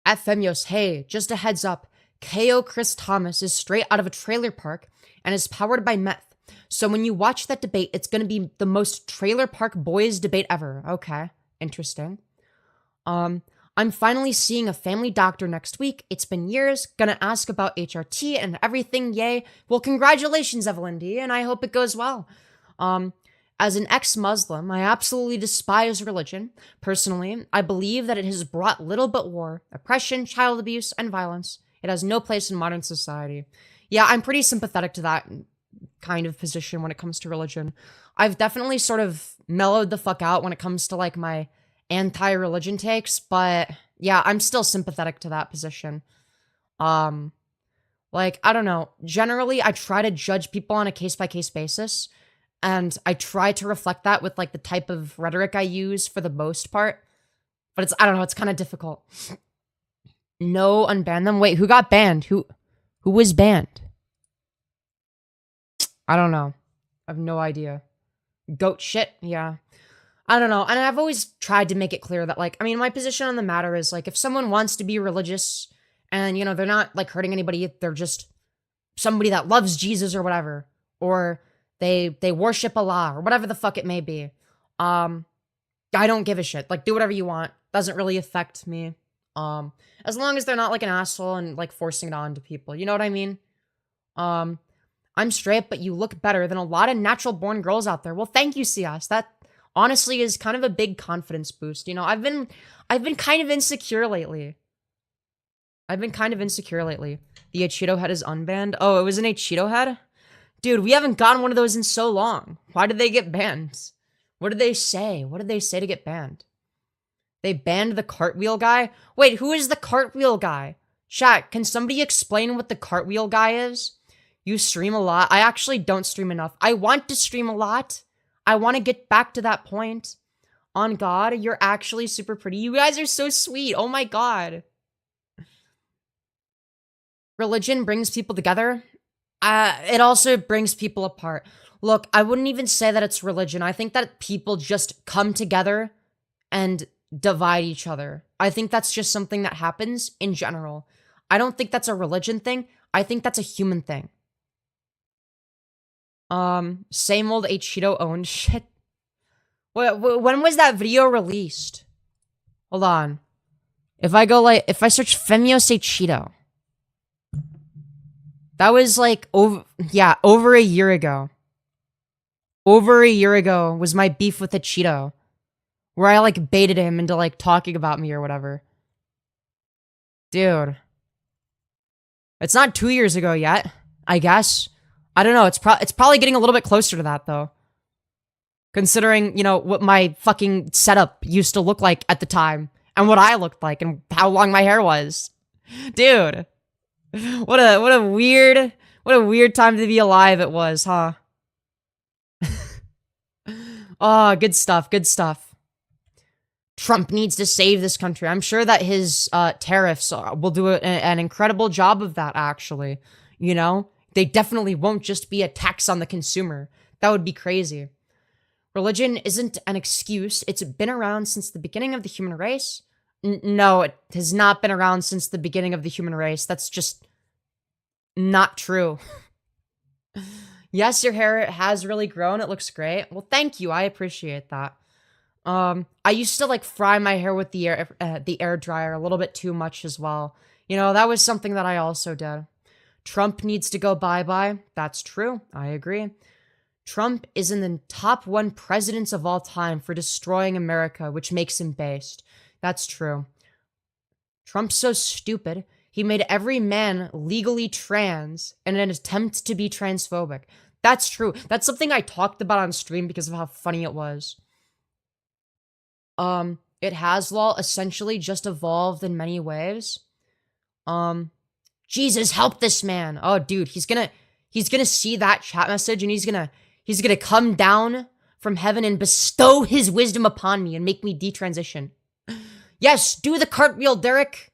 At Femyoz, hey, just a heads up. KO Chris Thomas is straight out of a trailer park and is powered by meth. So when you watch that debate, it's going to be the most trailer park boys debate ever. Okay, interesting. I'm finally seeing a family doctor next week. It's been years. Gonna ask about HRT and everything. Yay. Well, congratulations, Evelyn D, and I hope it goes well. As an ex-Muslim, I absolutely despise religion. Personally, I believe that it has brought little but war, oppression, child abuse, and violence. It has no place in modern society. Yeah, I'm pretty sympathetic to that kind of position when it comes to religion. I've definitely sort of mellowed the fuck out when it comes to like my anti-religion takes, but yeah, I'm still sympathetic to that position. Like, I don't know. Generally, I try to judge people on a case-by-case basis, and I try to reflect that with like the type of rhetoric I use for the most part. But I don't know, it's kind of difficult. No, unban them. Wait, who got banned? Who was banned? I don't know. I have no idea. Goat shit? Yeah. I don't know. And I've always tried to make it clear that, like, I mean, my position on the matter is, like, if someone wants to be religious and, you know, they're not, like, hurting anybody, they're just somebody that loves Jesus or whatever, or they worship Allah or whatever the fuck it may be, I don't give a shit. Like, do whatever you want. Doesn't really affect me. As long as they're not, like, an asshole and, like, forcing it on to people. You know what I mean? I'm straight, but you look better than a lot of natural-born girls out there. Well, thank you, Cias. That honestly is kind of a big confidence boost. You know, I've been kind of insecure lately. The Cheeto head is unbanned. Oh, it was an Cheeto head? Dude, we haven't gotten one of those in so long. Why did they get banned? What did they say? What did they say to get banned? They banned the cartwheel guy? Wait, who is the cartwheel guy? Chat, can somebody explain what the cartwheel guy is? You stream a lot? I actually don't stream enough. I want to stream a lot. I want to get back to that point. On God, you're actually super pretty. You guys are so sweet. Oh my God. Religion brings people together. It also brings people apart. Look, I wouldn't even say that it's religion. I think that people just come together and divide each other. I think that's just something that happens in general. I don't think that's a religion thing. I think that's a human thing. Same old Cheeto owned shit. When was that video released? Hold on. If I search Femyoz Cheeto. That was like, over a year ago. Over a year ago was my beef with a Cheeto. Where I like baited him into like talking about me or whatever. Dude. It's not 2 years ago yet, I guess. I don't know, it's probably getting a little bit closer to that, though. Considering, you know, what my fucking setup used to look like at the time. And what I looked like, and how long my hair was. Dude. What a weird time to be alive it was, huh? Oh, good stuff, good stuff. Trump needs to save this country. I'm sure that his tariffs will do an incredible job of that, actually. You know? They definitely won't just be a tax on the consumer. That would be crazy. Religion isn't an excuse. It's been around since the beginning of the human race. No, it has not been around since the beginning of the human race. That's just not true. Yes, your hair has really grown. It looks great. Well, thank you. I appreciate that. I used to like fry my hair with the air dryer a little bit too much as well. You know, that was something that I also did. Trump needs to go bye-bye. That's true. I agree. Trump is in the top 1 presidents of all time for destroying America, which makes him based. That's true. Trump's so stupid. He made every man legally trans in an attempt to be transphobic. That's true. That's something I talked about on stream because of how funny it was. It has law essentially just evolved in many ways. Jesus, help this man. Oh, dude, he's gonna see that chat message and he's gonna come down from heaven and bestow his wisdom upon me and make me detransition. Yes, do the cartwheel, Derek.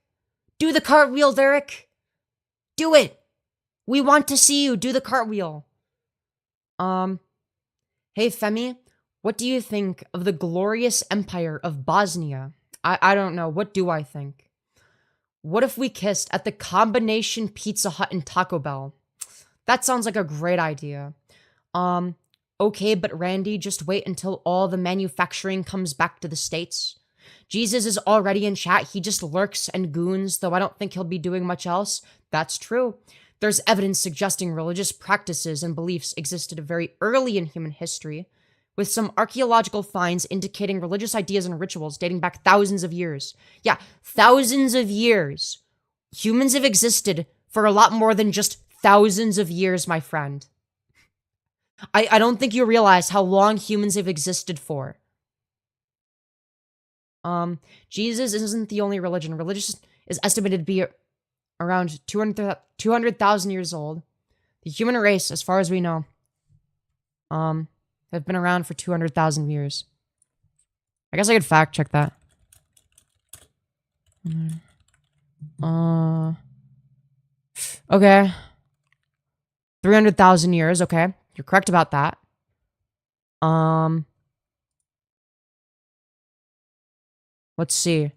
Do the cartwheel, Derek. Do it. We want to see you do the cartwheel. Hey, Femi, what do you think of the glorious empire of Bosnia? I don't know. What do I think? What if we kissed at the combination Pizza Hut and Taco Bell? That sounds like a great idea. Okay, but Randy, just wait until all the manufacturing comes back to the States. Jesus is already in chat. He just lurks and goons, though I don't think he'll be doing much else. That's true. There's evidence suggesting religious practices and beliefs existed very early in human history, with some archaeological finds indicating religious ideas and rituals dating back thousands of years. Yeah, thousands of years. Humans have existed for a lot more than just thousands of years, my friend. I don't think you realize how long humans have existed for. Jesus isn't the only religion. Religion is estimated to be around 200,000 years old. The human race, as far as we know, have been around for 200,000 years. I guess I could fact check that. Okay. 300,000 years, okay. You're correct about that. Let's see.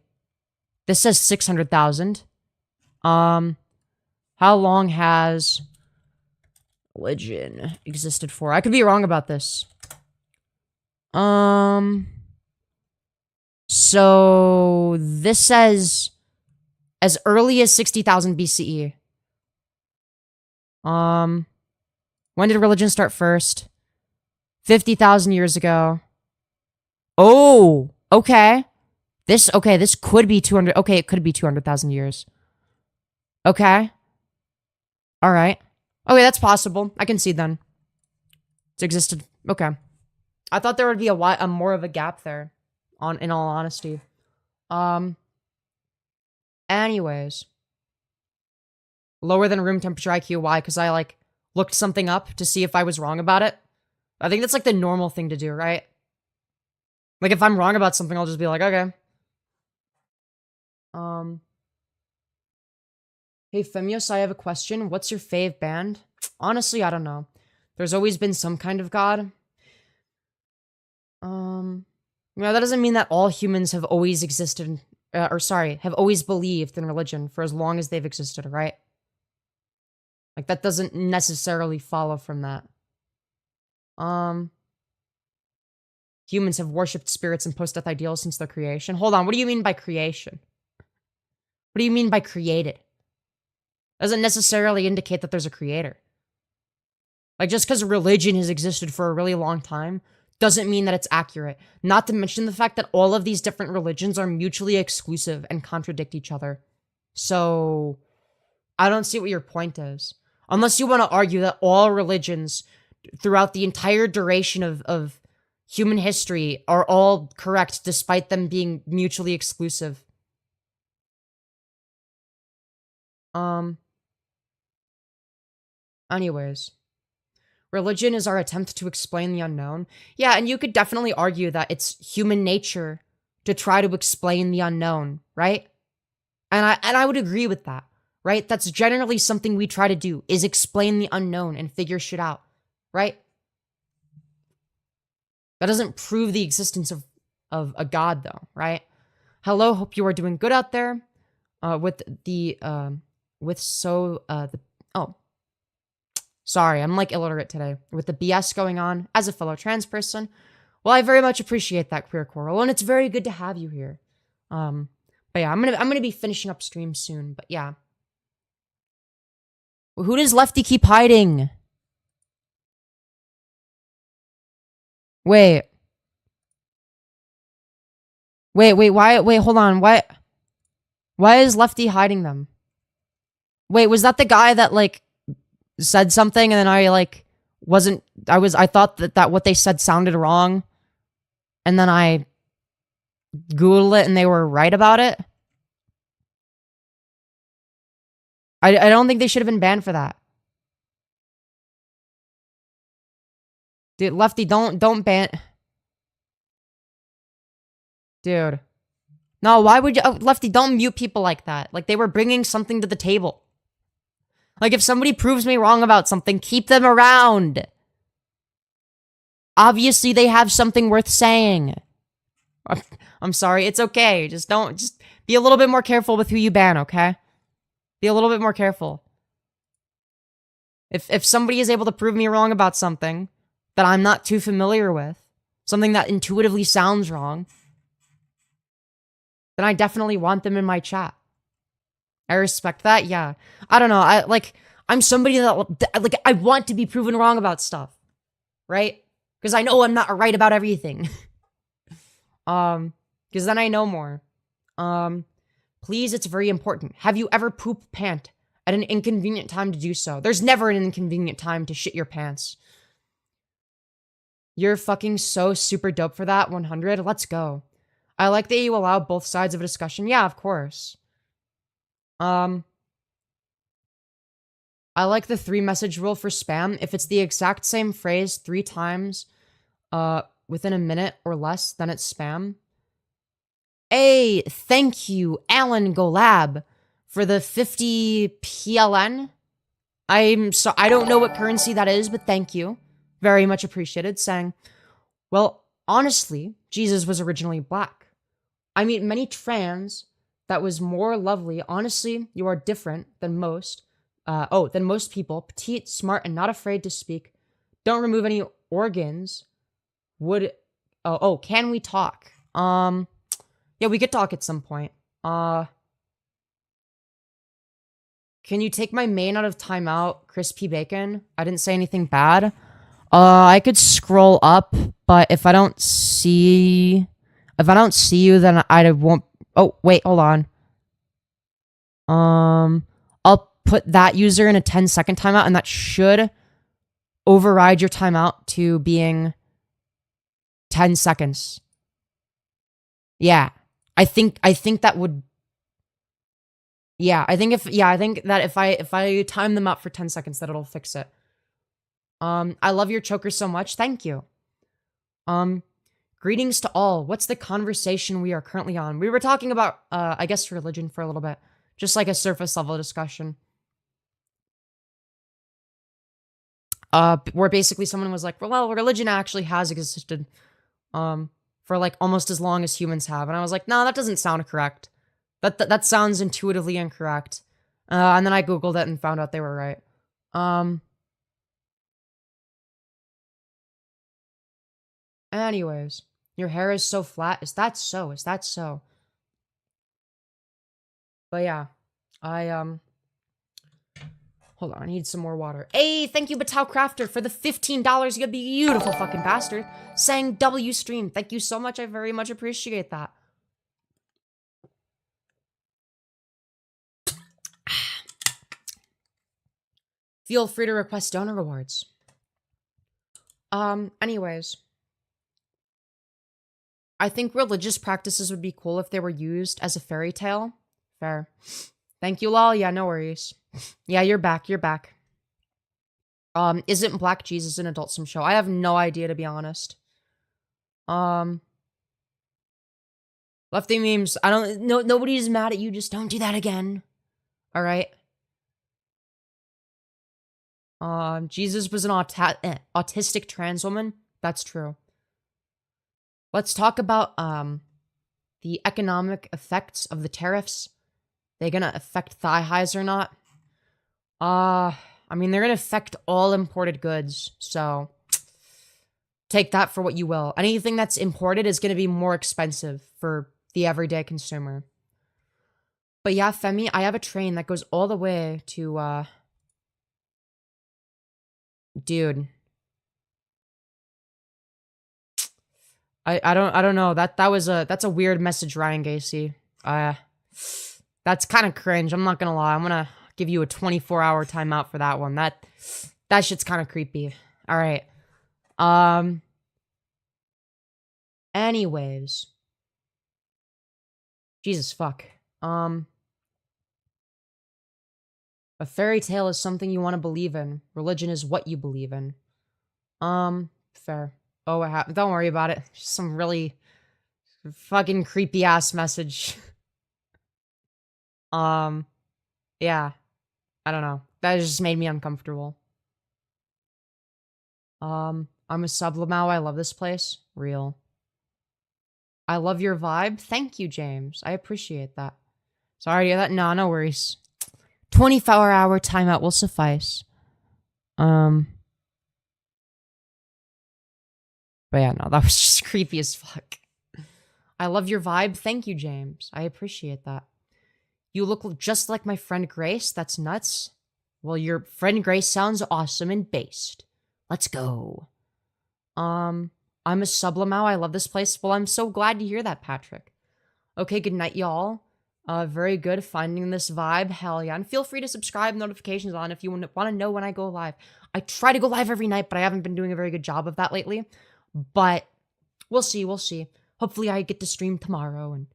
This says 600,000. How long has religion existed for? I could be wrong about this. So this says as early as 60,000 BCE. When did religion start first? 50,000 years ago. Oh, okay. This could be 200. Okay, it could be 200,000 years. Okay. All right. Okay, that's possible. I can see then. It's existed. Okay. I thought there would be a more of a gap there, in all honesty. Anyways. Lower than room temperature IQ. Why? Because I, looked something up to see if I was wrong about it. I think that's, the normal thing to do, right? If I'm wrong about something, I'll just be like, okay. Hey, Femyoz, I have a question. What's your fave band? Honestly, I don't know. There's always been some kind of god. That doesn't mean that all humans have always existed, have always believed in religion for as long as they've existed, right? That doesn't necessarily follow from that. Humans have worshipped spirits and post-death ideals since their creation. Hold on, what do you mean by creation? What do you mean by created? Doesn't necessarily indicate that there's a creator. Just because religion has existed for a really long time doesn't mean that it's accurate. Not to mention the fact that all of these different religions are mutually exclusive and contradict each other. So, I don't see what your point is. Unless you want to argue that all religions throughout the entire duration of human history are all correct despite them being mutually exclusive. Anyways. Religion is our attempt to explain the unknown. Yeah, and you could definitely argue that it's human nature to try to explain the unknown, right? And I would agree with that, right? That's generally something we try to do, is explain the unknown and figure shit out, right? That doesn't prove the existence of a God, though, right? Hello, hope you are doing good out there. With the, oh, sorry, I'm like illiterate today. With the BS going on as a fellow trans person. Well, I very much appreciate that, Queer Coral, and it's very good to have you here. But yeah, I'm gonna be finishing up stream soon, but yeah. Who does Lefty keep hiding? Wait, why, hold on, why is Lefty hiding them? Wait, was that the guy that, like, said something and then I thought that what they said sounded wrong, and then I Googled it and they were right about it? I don't think they should have been banned for that. Dude, Lefty, don't ban. Dude. No, why would you, Lefty, don't mute people like that. Like, they were bringing something to the table. Like, if somebody proves me wrong about something, keep them around. Obviously, they have something worth saying. I'm sorry, it's okay. Just be a little bit more careful with who you ban, okay? Be a little bit more careful. If somebody is able to prove me wrong about something that I'm not too familiar with, something that intuitively sounds wrong, then I definitely want them in my chat. I respect that, yeah. I don't know, I'm somebody that, I want to be proven wrong about stuff. Right? Because I know I'm not right about everything. Because then I know more. Please, it's very important. Have you ever pooped pant at an inconvenient time to do so? There's never an inconvenient time to shit your pants. You're fucking so super dope for that, 100. Let's go. I like that you allow both sides of a discussion. Yeah, of course. I like the 3-message rule for spam. If it's the exact same phrase 3 times, within a minute or less, then it's spam. Hey, thank you, Alan Golab, for the 50 PLN. I don't know what currency that is, but thank you. Very much appreciated. Saying, well, honestly, Jesus was originally black. I meet many trans that was more lovely. Honestly, you are different than most. Than most people. Petite, smart, and not afraid to speak. Don't remove any organs. Can we talk? Yeah, we could talk at some point. Can you take my main out of timeout, Crispy Bacon? I didn't say anything bad. I could scroll up, but if I don't see you, then I won't. Oh, wait, hold on. I'll put that user in a 10-second timeout, and that should override your timeout to being 10 seconds. Yeah. I think that would. Yeah, I think that if I time them out for 10 seconds, that it'll fix it. I love your choker so much. Thank you. Greetings to all. What's the conversation we are currently on? We were talking about, I guess, religion for a little bit. Just like a surface level discussion. Where basically someone was like, well, religion actually has existed, for like almost as long as humans have. And I was like, no, that doesn't sound correct. That sounds intuitively incorrect. And then I Googled it and found out they were right. Anyways, your hair is so flat. Is that so? Is that so? But yeah, hold on, I need some more water. Hey, thank you, Batao Crafter, for the $15. You beautiful fucking bastard. Saying W stream. Thank you so much. I very much appreciate that. Feel free to request donor rewards. Anyways. I think religious practices would be cool if they were used as a fairy tale. Fair. Thank you, lol. Yeah, no worries. Yeah, you're back. You're back. Isn't Black Jesus an Adult Swim show? I have no idea, to be honest. Lefty memes. Nobody's mad at you. Just don't do that again. All right. Jesus was an autistic trans woman. That's true. Let's talk about the economic effects of the tariffs. They gonna affect thigh highs or not? I mean, they're gonna affect all imported goods, so take that for what you will. Anything that's imported is gonna be more expensive for the everyday consumer. But yeah, Femi, I have a train that goes all the way to, dude. I don't know. That's a weird message, Ryan Gacy. That's kind of cringe. I'm not gonna lie. I'm gonna give you a 24-hour timeout for that one. That shit's kind of creepy. All right. Anyways. Jesus fuck. A fairy tale is something you want to believe in. Religion is what you believe in. Fair. Oh, what happened? Don't worry about it. Just some really fucking creepy ass message. Yeah. I don't know. That just made me uncomfortable. I'm a sublimao. I love this place. Real. I love your vibe. Thank you, James. I appreciate that. Sorry to hear that. No worries. 24-hour timeout will suffice. But yeah, no, that was just creepy as fuck. I love your vibe. Thank you, James. I appreciate that. You look just like my friend Grace. That's nuts. Well, your friend Grace sounds awesome and based. Let's go. I'm a sublimao. I love this place. Well, I'm so glad to hear that, Patrick. Okay, good night, y'all. Very good finding this vibe. Hell yeah. And feel free to subscribe, notifications on if you want to know when I go live. I try to go live every night, but I haven't been doing a very good job of that lately. But we'll see. Hopefully I get to stream tomorrow and,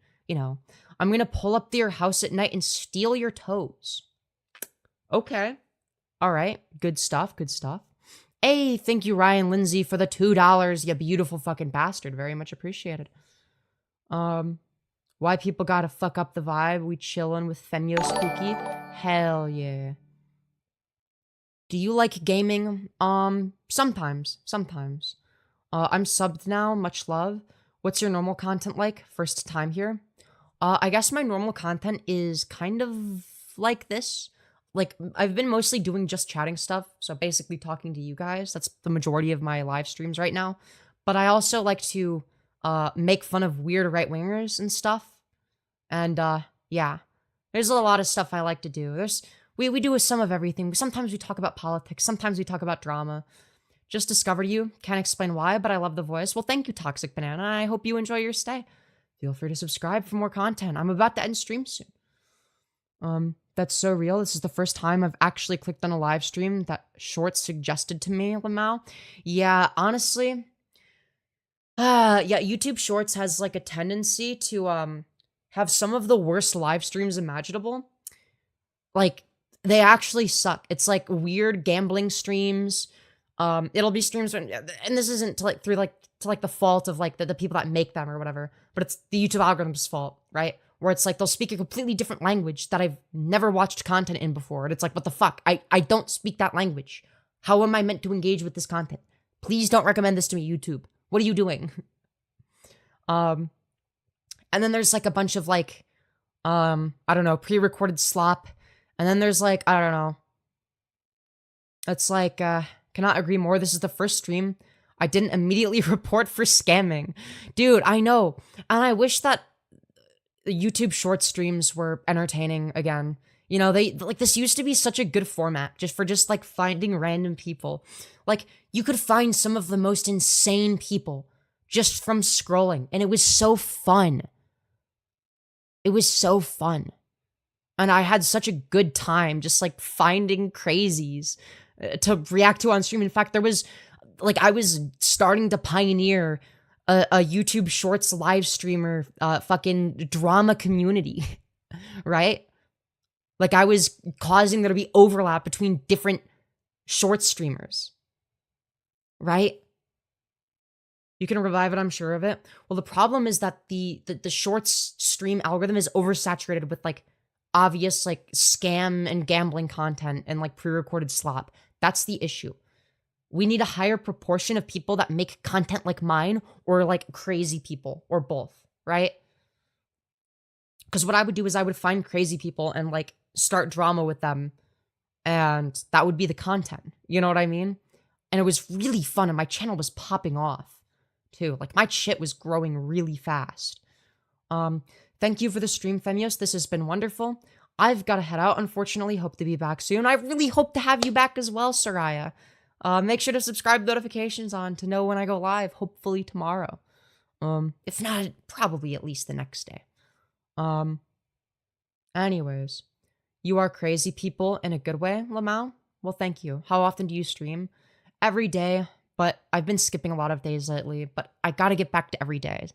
I'm going to pull up to your house at night and steal your toes. Okay. All right. Good stuff. Hey, thank you, Ryan Lindsay, for the $2, you beautiful fucking bastard. Very much appreciated. Why people gotta fuck up the vibe? We chillin' with Femyoz Spooky? Hell yeah. Do you like gaming? Sometimes. I'm subbed now, much love. What's your normal content like? First time here. I guess my normal content is kind of like this. Like, I've been mostly doing just chatting stuff, so basically talking to you guys. That's the majority of my live streams right now. But I also like to make fun of weird right-wingers and stuff. And, yeah. There's a lot of stuff I like to do. We do some of everything. Sometimes we talk about politics. Sometimes we talk about drama. Just discovered you. Can't explain why, but I love the voice. Well, thank you, Toxic Banana. I hope you enjoy your stay. Feel free to subscribe for more content. I'm about to end stream soon. That's so real. This is the first time I've actually clicked on a live stream that Shorts suggested to me, Lamau. Yeah, honestly. Yeah, YouTube Shorts has like a tendency to have some of the worst live streams imaginable. Like, they actually suck. It's like weird gambling streams. It'll be streams when, and this isn't through the fault of like the people that make them or whatever, but it's the YouTube algorithm's fault, right? Where it's like they'll speak a completely different language that I've never watched content in before. And it's like, what the fuck? I don't speak that language. How am I meant to engage with this content? Please don't recommend this to me, YouTube. What are you doing? And then there's like a bunch of like, I don't know, pre-recorded slop. And then there's like, I don't know. It's like, cannot agree more. This is the first stream I didn't immediately report for scamming. Dude, I know. And I wish that the YouTube short streams were entertaining again. You know, this used to be such a good format just for like finding random people. Like, you could find some of the most insane people just from scrolling, and it was so fun. It was so fun. And I had such a good time just like finding crazies to react to on stream. In fact, there was like, I was starting to pioneer a YouTube Shorts live streamer fucking drama community, right? Like, I was causing there to be overlap between different short streamers, right? You can revive it, I'm sure of it. Well, the problem is that the shorts stream algorithm is oversaturated with like obvious like scam and gambling content and like pre-recorded slop. That's the issue. We need a higher proportion of people that make content like mine or like crazy people or both, right? Because what I would do is I would find crazy people and like start drama with them, and that would be the content. You know what I mean? And it was really fun, and my channel was popping off too. Like my shit was growing really fast. Thank you for the stream, Femyoz. This has been wonderful. I've got to head out, unfortunately. Hope to be back soon. I really hope to have you back as well, Soraya. Make sure to subscribe notifications on to know when I go live, hopefully tomorrow. If not, probably at least the next day. Anyways, you are crazy people in a good way, Lamau. Well, thank you. How often do you stream? Every day, but I've been skipping a lot of days lately, but I gotta get back to every day.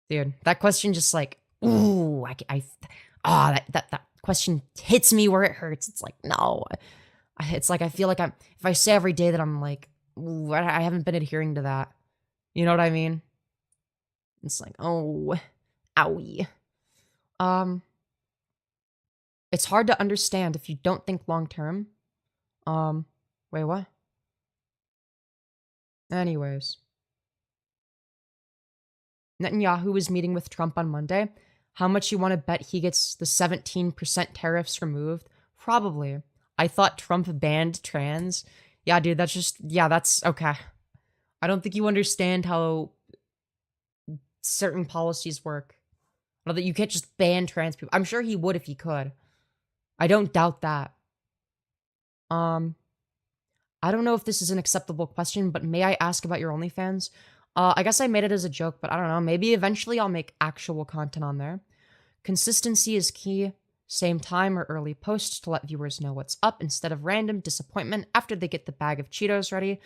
Dude, that question just like, ooh, that question hits me where it hurts. It's like, no. It's like, I feel like if I say every day that I'm like, ooh, I haven't been adhering to that. You know what I mean? It's like, oh, owie. It's hard to understand if you don't think long term. Wait, what? Anyways. Netanyahu is meeting with Trump on Monday. How much you want to bet he gets the 17% tariffs removed? Probably. I thought Trump banned trans. Yeah, dude, that's okay. I don't think you understand how certain policies work. Well, that you can't just ban trans people. I'm sure he would if he could. I don't doubt that. I don't know if this is an acceptable question, but may I ask about your OnlyFans? I guess I made it as a joke, but I don't know. Maybe eventually I'll make actual content on there. Consistency is key. Same time or early posts to let viewers know what's up instead of random disappointment after they get the bag of Cheetos ready.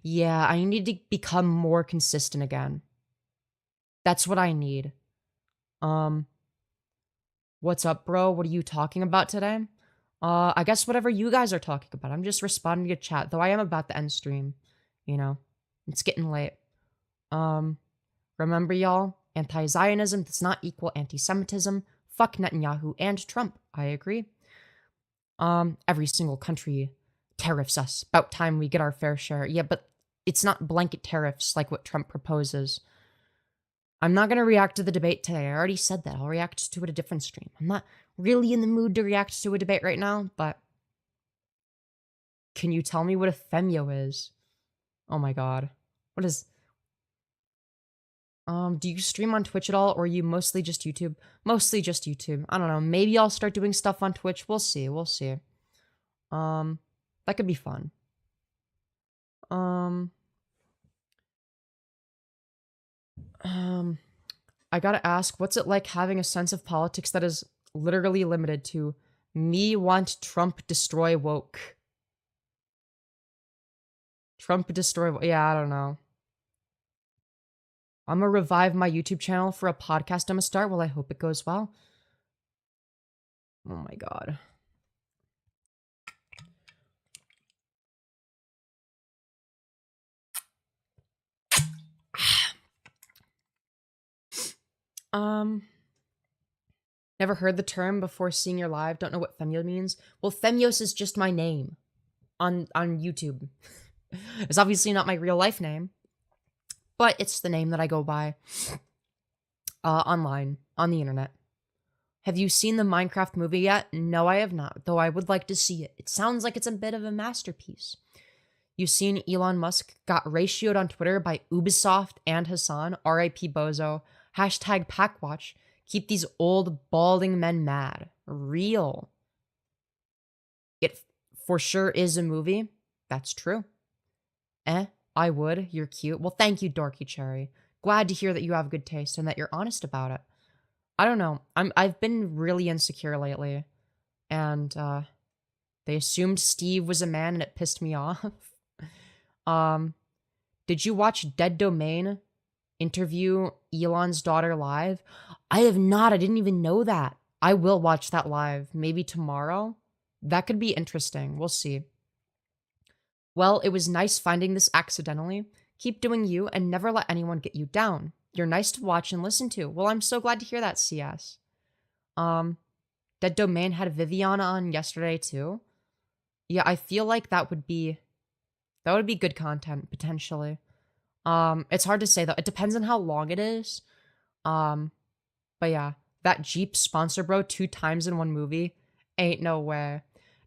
Yeah, I need to become more consistent again. That's what I need. What's up, bro? What are you talking about today? I guess whatever you guys are talking about. I'm just responding to chat, though I am about to end stream. You know, it's getting late. Remember, y'all, anti-Zionism does not equal anti-Semitism. Fuck Netanyahu and Trump. I agree. Every single country tariffs us. About time we get our fair share. Yeah, but it's not blanket tariffs like what Trump proposes. I'm not going to react to the debate today. I already said that. I'll react to it a different stream. I'm not really in the mood to react to a debate right now, but can you tell me what a femyo is? Oh my god. What is... do you stream on Twitch at all, or are you mostly just YouTube? Mostly just YouTube. I don't know. Maybe I'll start doing stuff on Twitch. We'll see. We'll see. That could be fun. I gotta ask, what's it like having a sense of politics that is literally limited to me want Trump destroy woke? Trump destroy... Yeah, I don't know. I'm gonna revive my YouTube channel for a podcast I'm gonna start. Well, I hope it goes well. Oh my god. Never heard the term before seeing your live. Don't know what Femyo means. Well, Femyos is just my name on YouTube. It's obviously not my real life name, but it's the name that I go by online, on the internet. Have you seen the Minecraft movie yet? No, I have not, though I would like to see it. It sounds like it's a bit of a masterpiece. You seen Elon Musk got ratioed on Twitter by Ubisoft and Hassan, RIP Bozo, hashtag Packwatch, keep these old balding men mad. Real. It for sure is a movie. That's true. I would. You're cute. Well, thank you, Dorky Cherry. Glad to hear that you have good taste and that you're honest about it. I don't know. I've been really insecure lately. And they assumed Steve was a man and it pissed me off. Did you watch Dead Domain interview Elon's daughter live? I have not. I didn't even know that. I will watch that live. Maybe tomorrow. That could be interesting. We'll see. Well, it was nice finding this accidentally. Keep doing you and never let anyone get you down. You're nice to watch and listen to. Well, I'm so glad to hear that, CS. Dead Domain had Viviana on yesterday too. Yeah, I feel like that would be That would be good content, potentially. It's hard to say, though. It depends on how long it is. Um, but yeah, that Jeep sponsor bro 2 times in one movie. Ain't no way.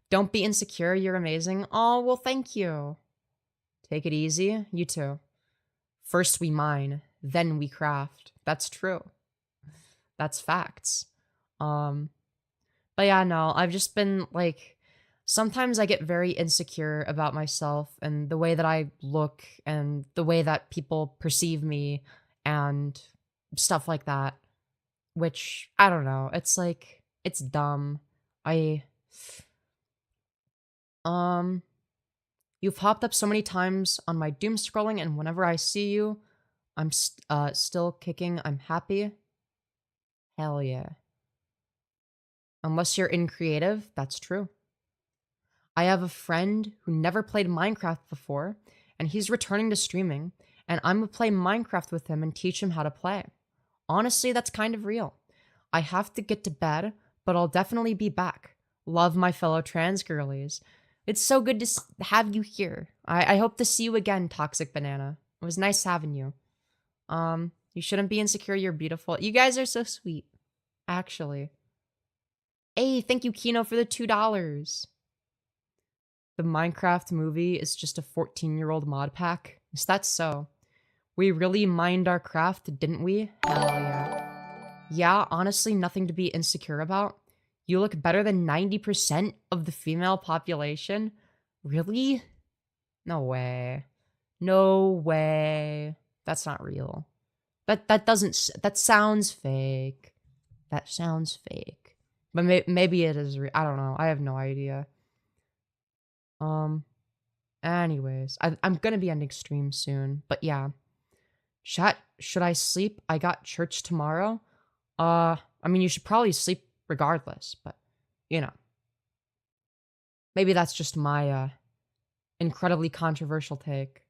Don't be insecure, you're amazing. Oh, well, thank you. Take it easy. You too. First we mine, then we craft. That's true. That's facts. Um, but yeah, no, I've just been like, sometimes I get very insecure about myself and the way that I look and the way that people perceive me and stuff like that, which I don't know. It's like, it's dumb. I, um, you've popped up so many times on my doom scrolling, and whenever I see you, still kicking. I'm happy. Hell yeah. Unless you're in creative, that's true. I have a friend who never played Minecraft before, and he's returning to streaming, and I'm gonna play Minecraft with him and teach him how to play. Honestly, that's kind of real. I have to get to bed, but I'll definitely be back. Love my fellow trans girlies. It's so good to have you here. I hope to see you again, Toxic Banana. It was nice having you. You shouldn't be insecure, you're beautiful. You guys are so sweet, actually. Hey, thank you, Kino, for the $2. The Minecraft movie is just a 14-year-old mod pack. Is that so? We really mined our craft, didn't we? Hell yeah. Yeah, honestly, nothing to be insecure about. You look better than 90% of the female population? Really? No way. No way. That's not real. That sounds fake. That sounds fake. But maybe it is I don't know. I have no idea. Anyways, I'm gonna be ending stream soon, but yeah. Chat, should I sleep? I got church tomorrow. I mean, you should probably sleep regardless, but, you know. Maybe that's just my, incredibly controversial take.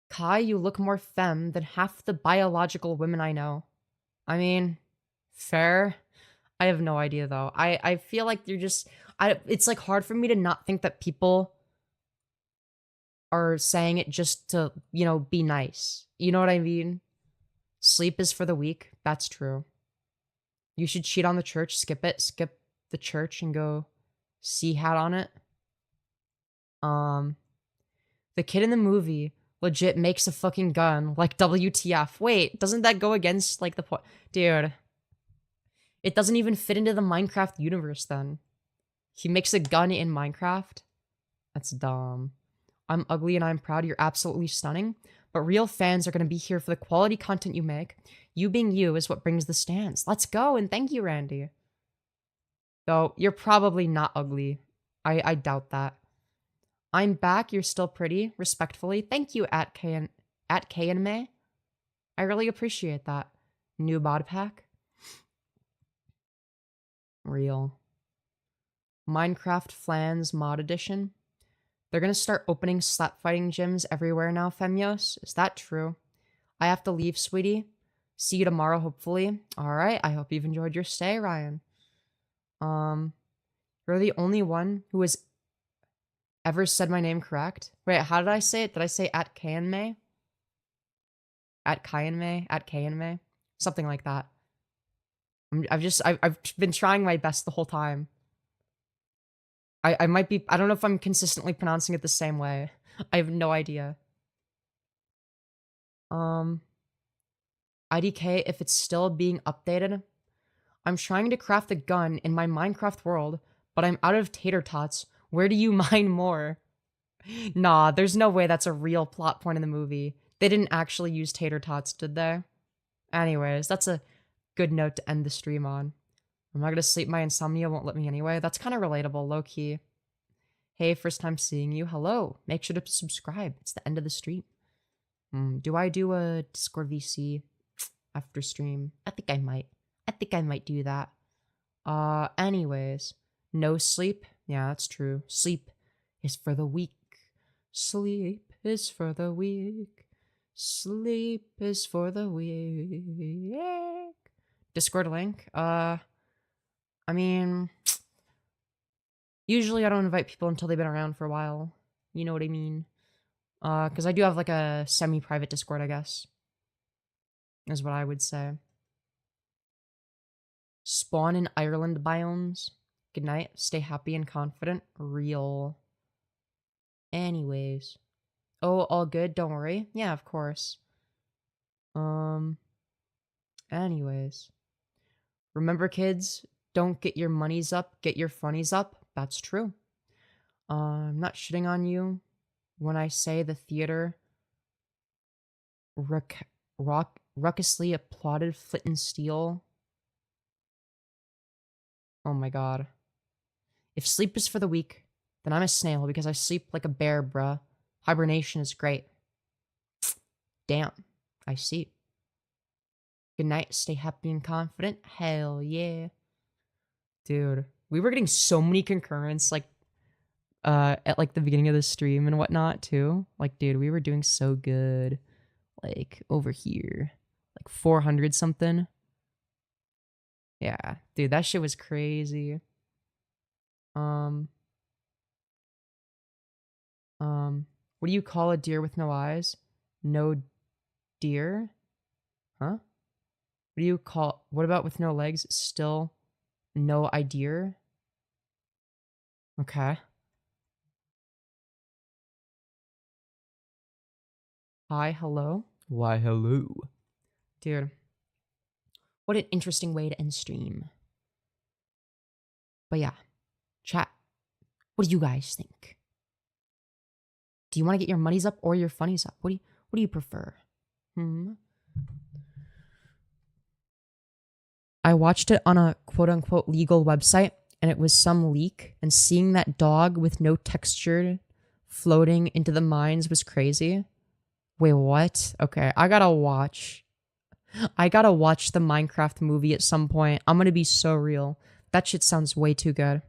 Kai, you look more femme than half the biological women I know. I mean, fair. I have no idea, though. I feel like you're just... it's, like, hard for me to not think that people are saying it just to, you know, be nice. You know what I mean? Sleep is for the weak. That's true. You should cheat on the church, skip it, skip the church and go see hat on it. The kid in the movie legit makes a fucking gun, like WTF. Wait, doesn't that go against, like, the point? Dude. It doesn't even fit into the Minecraft universe then. He makes a gun in Minecraft? That's dumb. I'm ugly and I'm proud. You're absolutely stunning. But real fans are going to be here for the quality content you make. You being you is what brings the stands. Let's go, and thank you, Randy. Though, you're probably not ugly. I doubt that. I'm back. You're still pretty. Respectfully. Thank you, at K and May. I really appreciate that. New bod pack. Real. Minecraft Flans mod edition. They're gonna start opening slap fighting gyms everywhere now, Femyoz. Is that true? I have to leave, sweetie. See you tomorrow, hopefully. Alright, I hope you've enjoyed your stay, Ryan. You're the only one who has ever said my name correct. Wait, how did I say it? Did I say at Kayanmei? At Kayanmei? At Kayanmei? Something like that. I've been trying my best the whole time. I might be, I don't know if I'm consistently pronouncing it the same way. I have no idea. IDK, if it's still being updated. I'm trying to craft a gun in my Minecraft world, but I'm out of tater tots. Where do you mine more? Nah, there's no way that's a real plot point in the movie. They didn't actually use tater tots, did they? Anyways, that's a good note to end the stream on. I'm not gonna sleep, my insomnia won't let me anyway. That's kind of relatable, low-key. Hey, first time seeing you. Hello. Make sure to subscribe. It's the end of the stream. Do I do a Discord VC after stream? I think I might. I think I might do that. Anyways. No sleep? Yeah, that's true. Sleep is for the weak. Sleep is for the weak. Sleep is for the weak. Discord link? I mean, usually I don't invite people until they've been around for a while. You know what I mean? Because I do have like a semi-private Discord, I guess, is what I would say. Spawn in Ireland biomes. Good night. Stay happy and confident. Real. Anyways. Oh, all good. Don't worry. Yeah, of course. Anyways. Remember, kids, don't get your monies up, get your funnies up. That's true. I'm not shitting on you when I say the theater ruckusly applauded Flint and Steel. Oh my god. If sleep is for the weak, then I'm a snail because I sleep like a bear, bruh. Hibernation is great. Damn. I see. Good night. Stay happy and confident. Hell yeah. Dude, we were getting so many concurrents, like, at, like, the beginning of the stream and whatnot, too. Like, dude, we were doing so good. Like, over here. Like, 400 something. Yeah. Dude, that shit was crazy. What do you call a deer with no eyes? No deer? Huh? What about with no legs? Still no idea? Okay. Hi, hello? Why, hello. Dude, what an interesting way to end stream. But yeah, chat, what do you guys think? Do you want to get your monies up or your funnies up? What do you prefer? I watched it on a quote unquote legal website and it was some leak, and seeing that dog with no texture floating into the mines was crazy. Wait, what? Okay, I gotta watch the Minecraft movie at some point. I'm gonna be so real. That shit sounds way too good.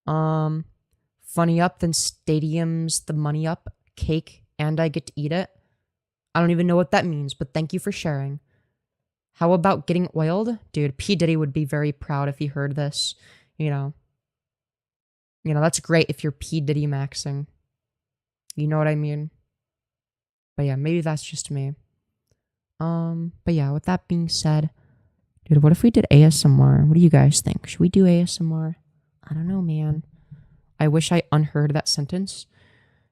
Funny up, then stadiums the money up, cake, and I get to eat it. I don't even know what that means, but thank you for sharing. How about getting oiled? Dude, P. Diddy would be very proud if he heard this. You know, that's great if you're P. Diddy maxing. You know what I mean? But yeah, maybe that's just me. But yeah, with that being said, dude, what if we did ASMR? What do you guys think? Should we do ASMR? I don't know, man. I wish I unheard that sentence.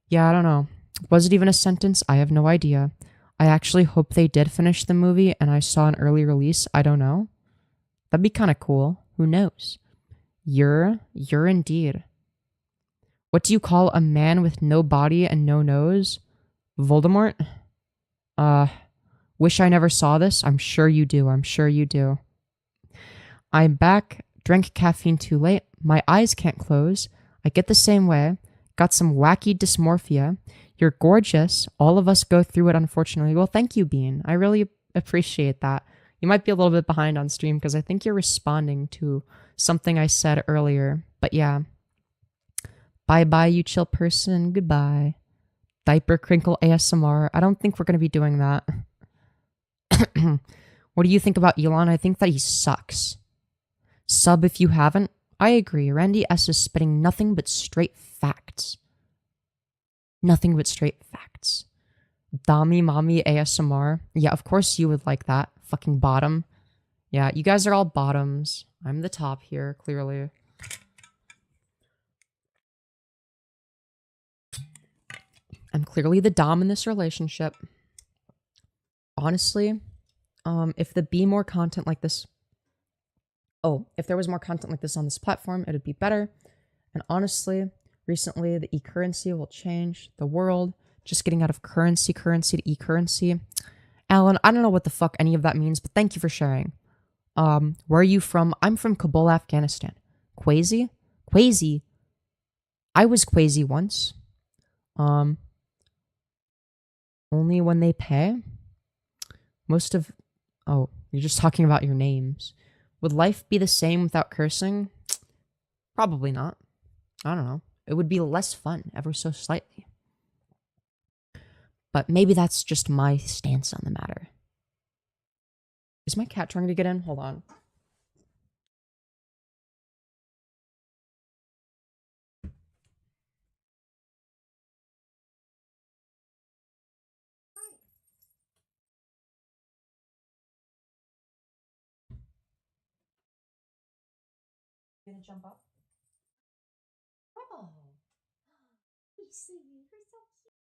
Yeah, I don't know. Was it even a sentence? I have no idea. I actually hope they did finish the movie and I saw an early release. I don't know. That'd be kind of cool. Who knows? You're indeed. What do you call a man with no body and no nose? Voldemort? Wish I never saw this. I'm sure you do. I'm sure you do. I'm back. Drank caffeine too late. My eyes can't close. I get the same way. Got some wacky dysmorphia. You're gorgeous. All of us go through it, unfortunately. Well, thank you, Bean. I really appreciate that. You might be a little bit behind on stream because I think you're responding to something I said earlier. But yeah. Bye-bye, you chill person. Goodbye. Diaper crinkle ASMR. I don't think we're going to be doing that. What do you think about Elon? I think that he sucks. Sub if you haven't. I agree. Randy S is spitting nothing but straight facts. Nothing but straight facts. Dami Mommy ASMR. Yeah, of course you would like that. Fucking bottom. Yeah, you guys are all bottoms. I'm the top here, clearly. I'm clearly the dom in this relationship. Honestly, if there was more content like this on this platform, it'd be better. And honestly, recently the e-currency will change the world. Just getting out of currency to e-currency. Alan, I don't know what the fuck any of that means, but thank you for sharing. Where are you from? I'm from Kabul, Afghanistan. Quasi? Quasi. I was Quasi once. Only when they pay? Oh, you're just talking about your names. Would life be the same without cursing? Probably not. I don't know. It would be less fun, ever so slightly. But maybe that's just my stance on the matter. Is my cat trying to get in? Hold on. Gonna jump up? Oh, he's so cute.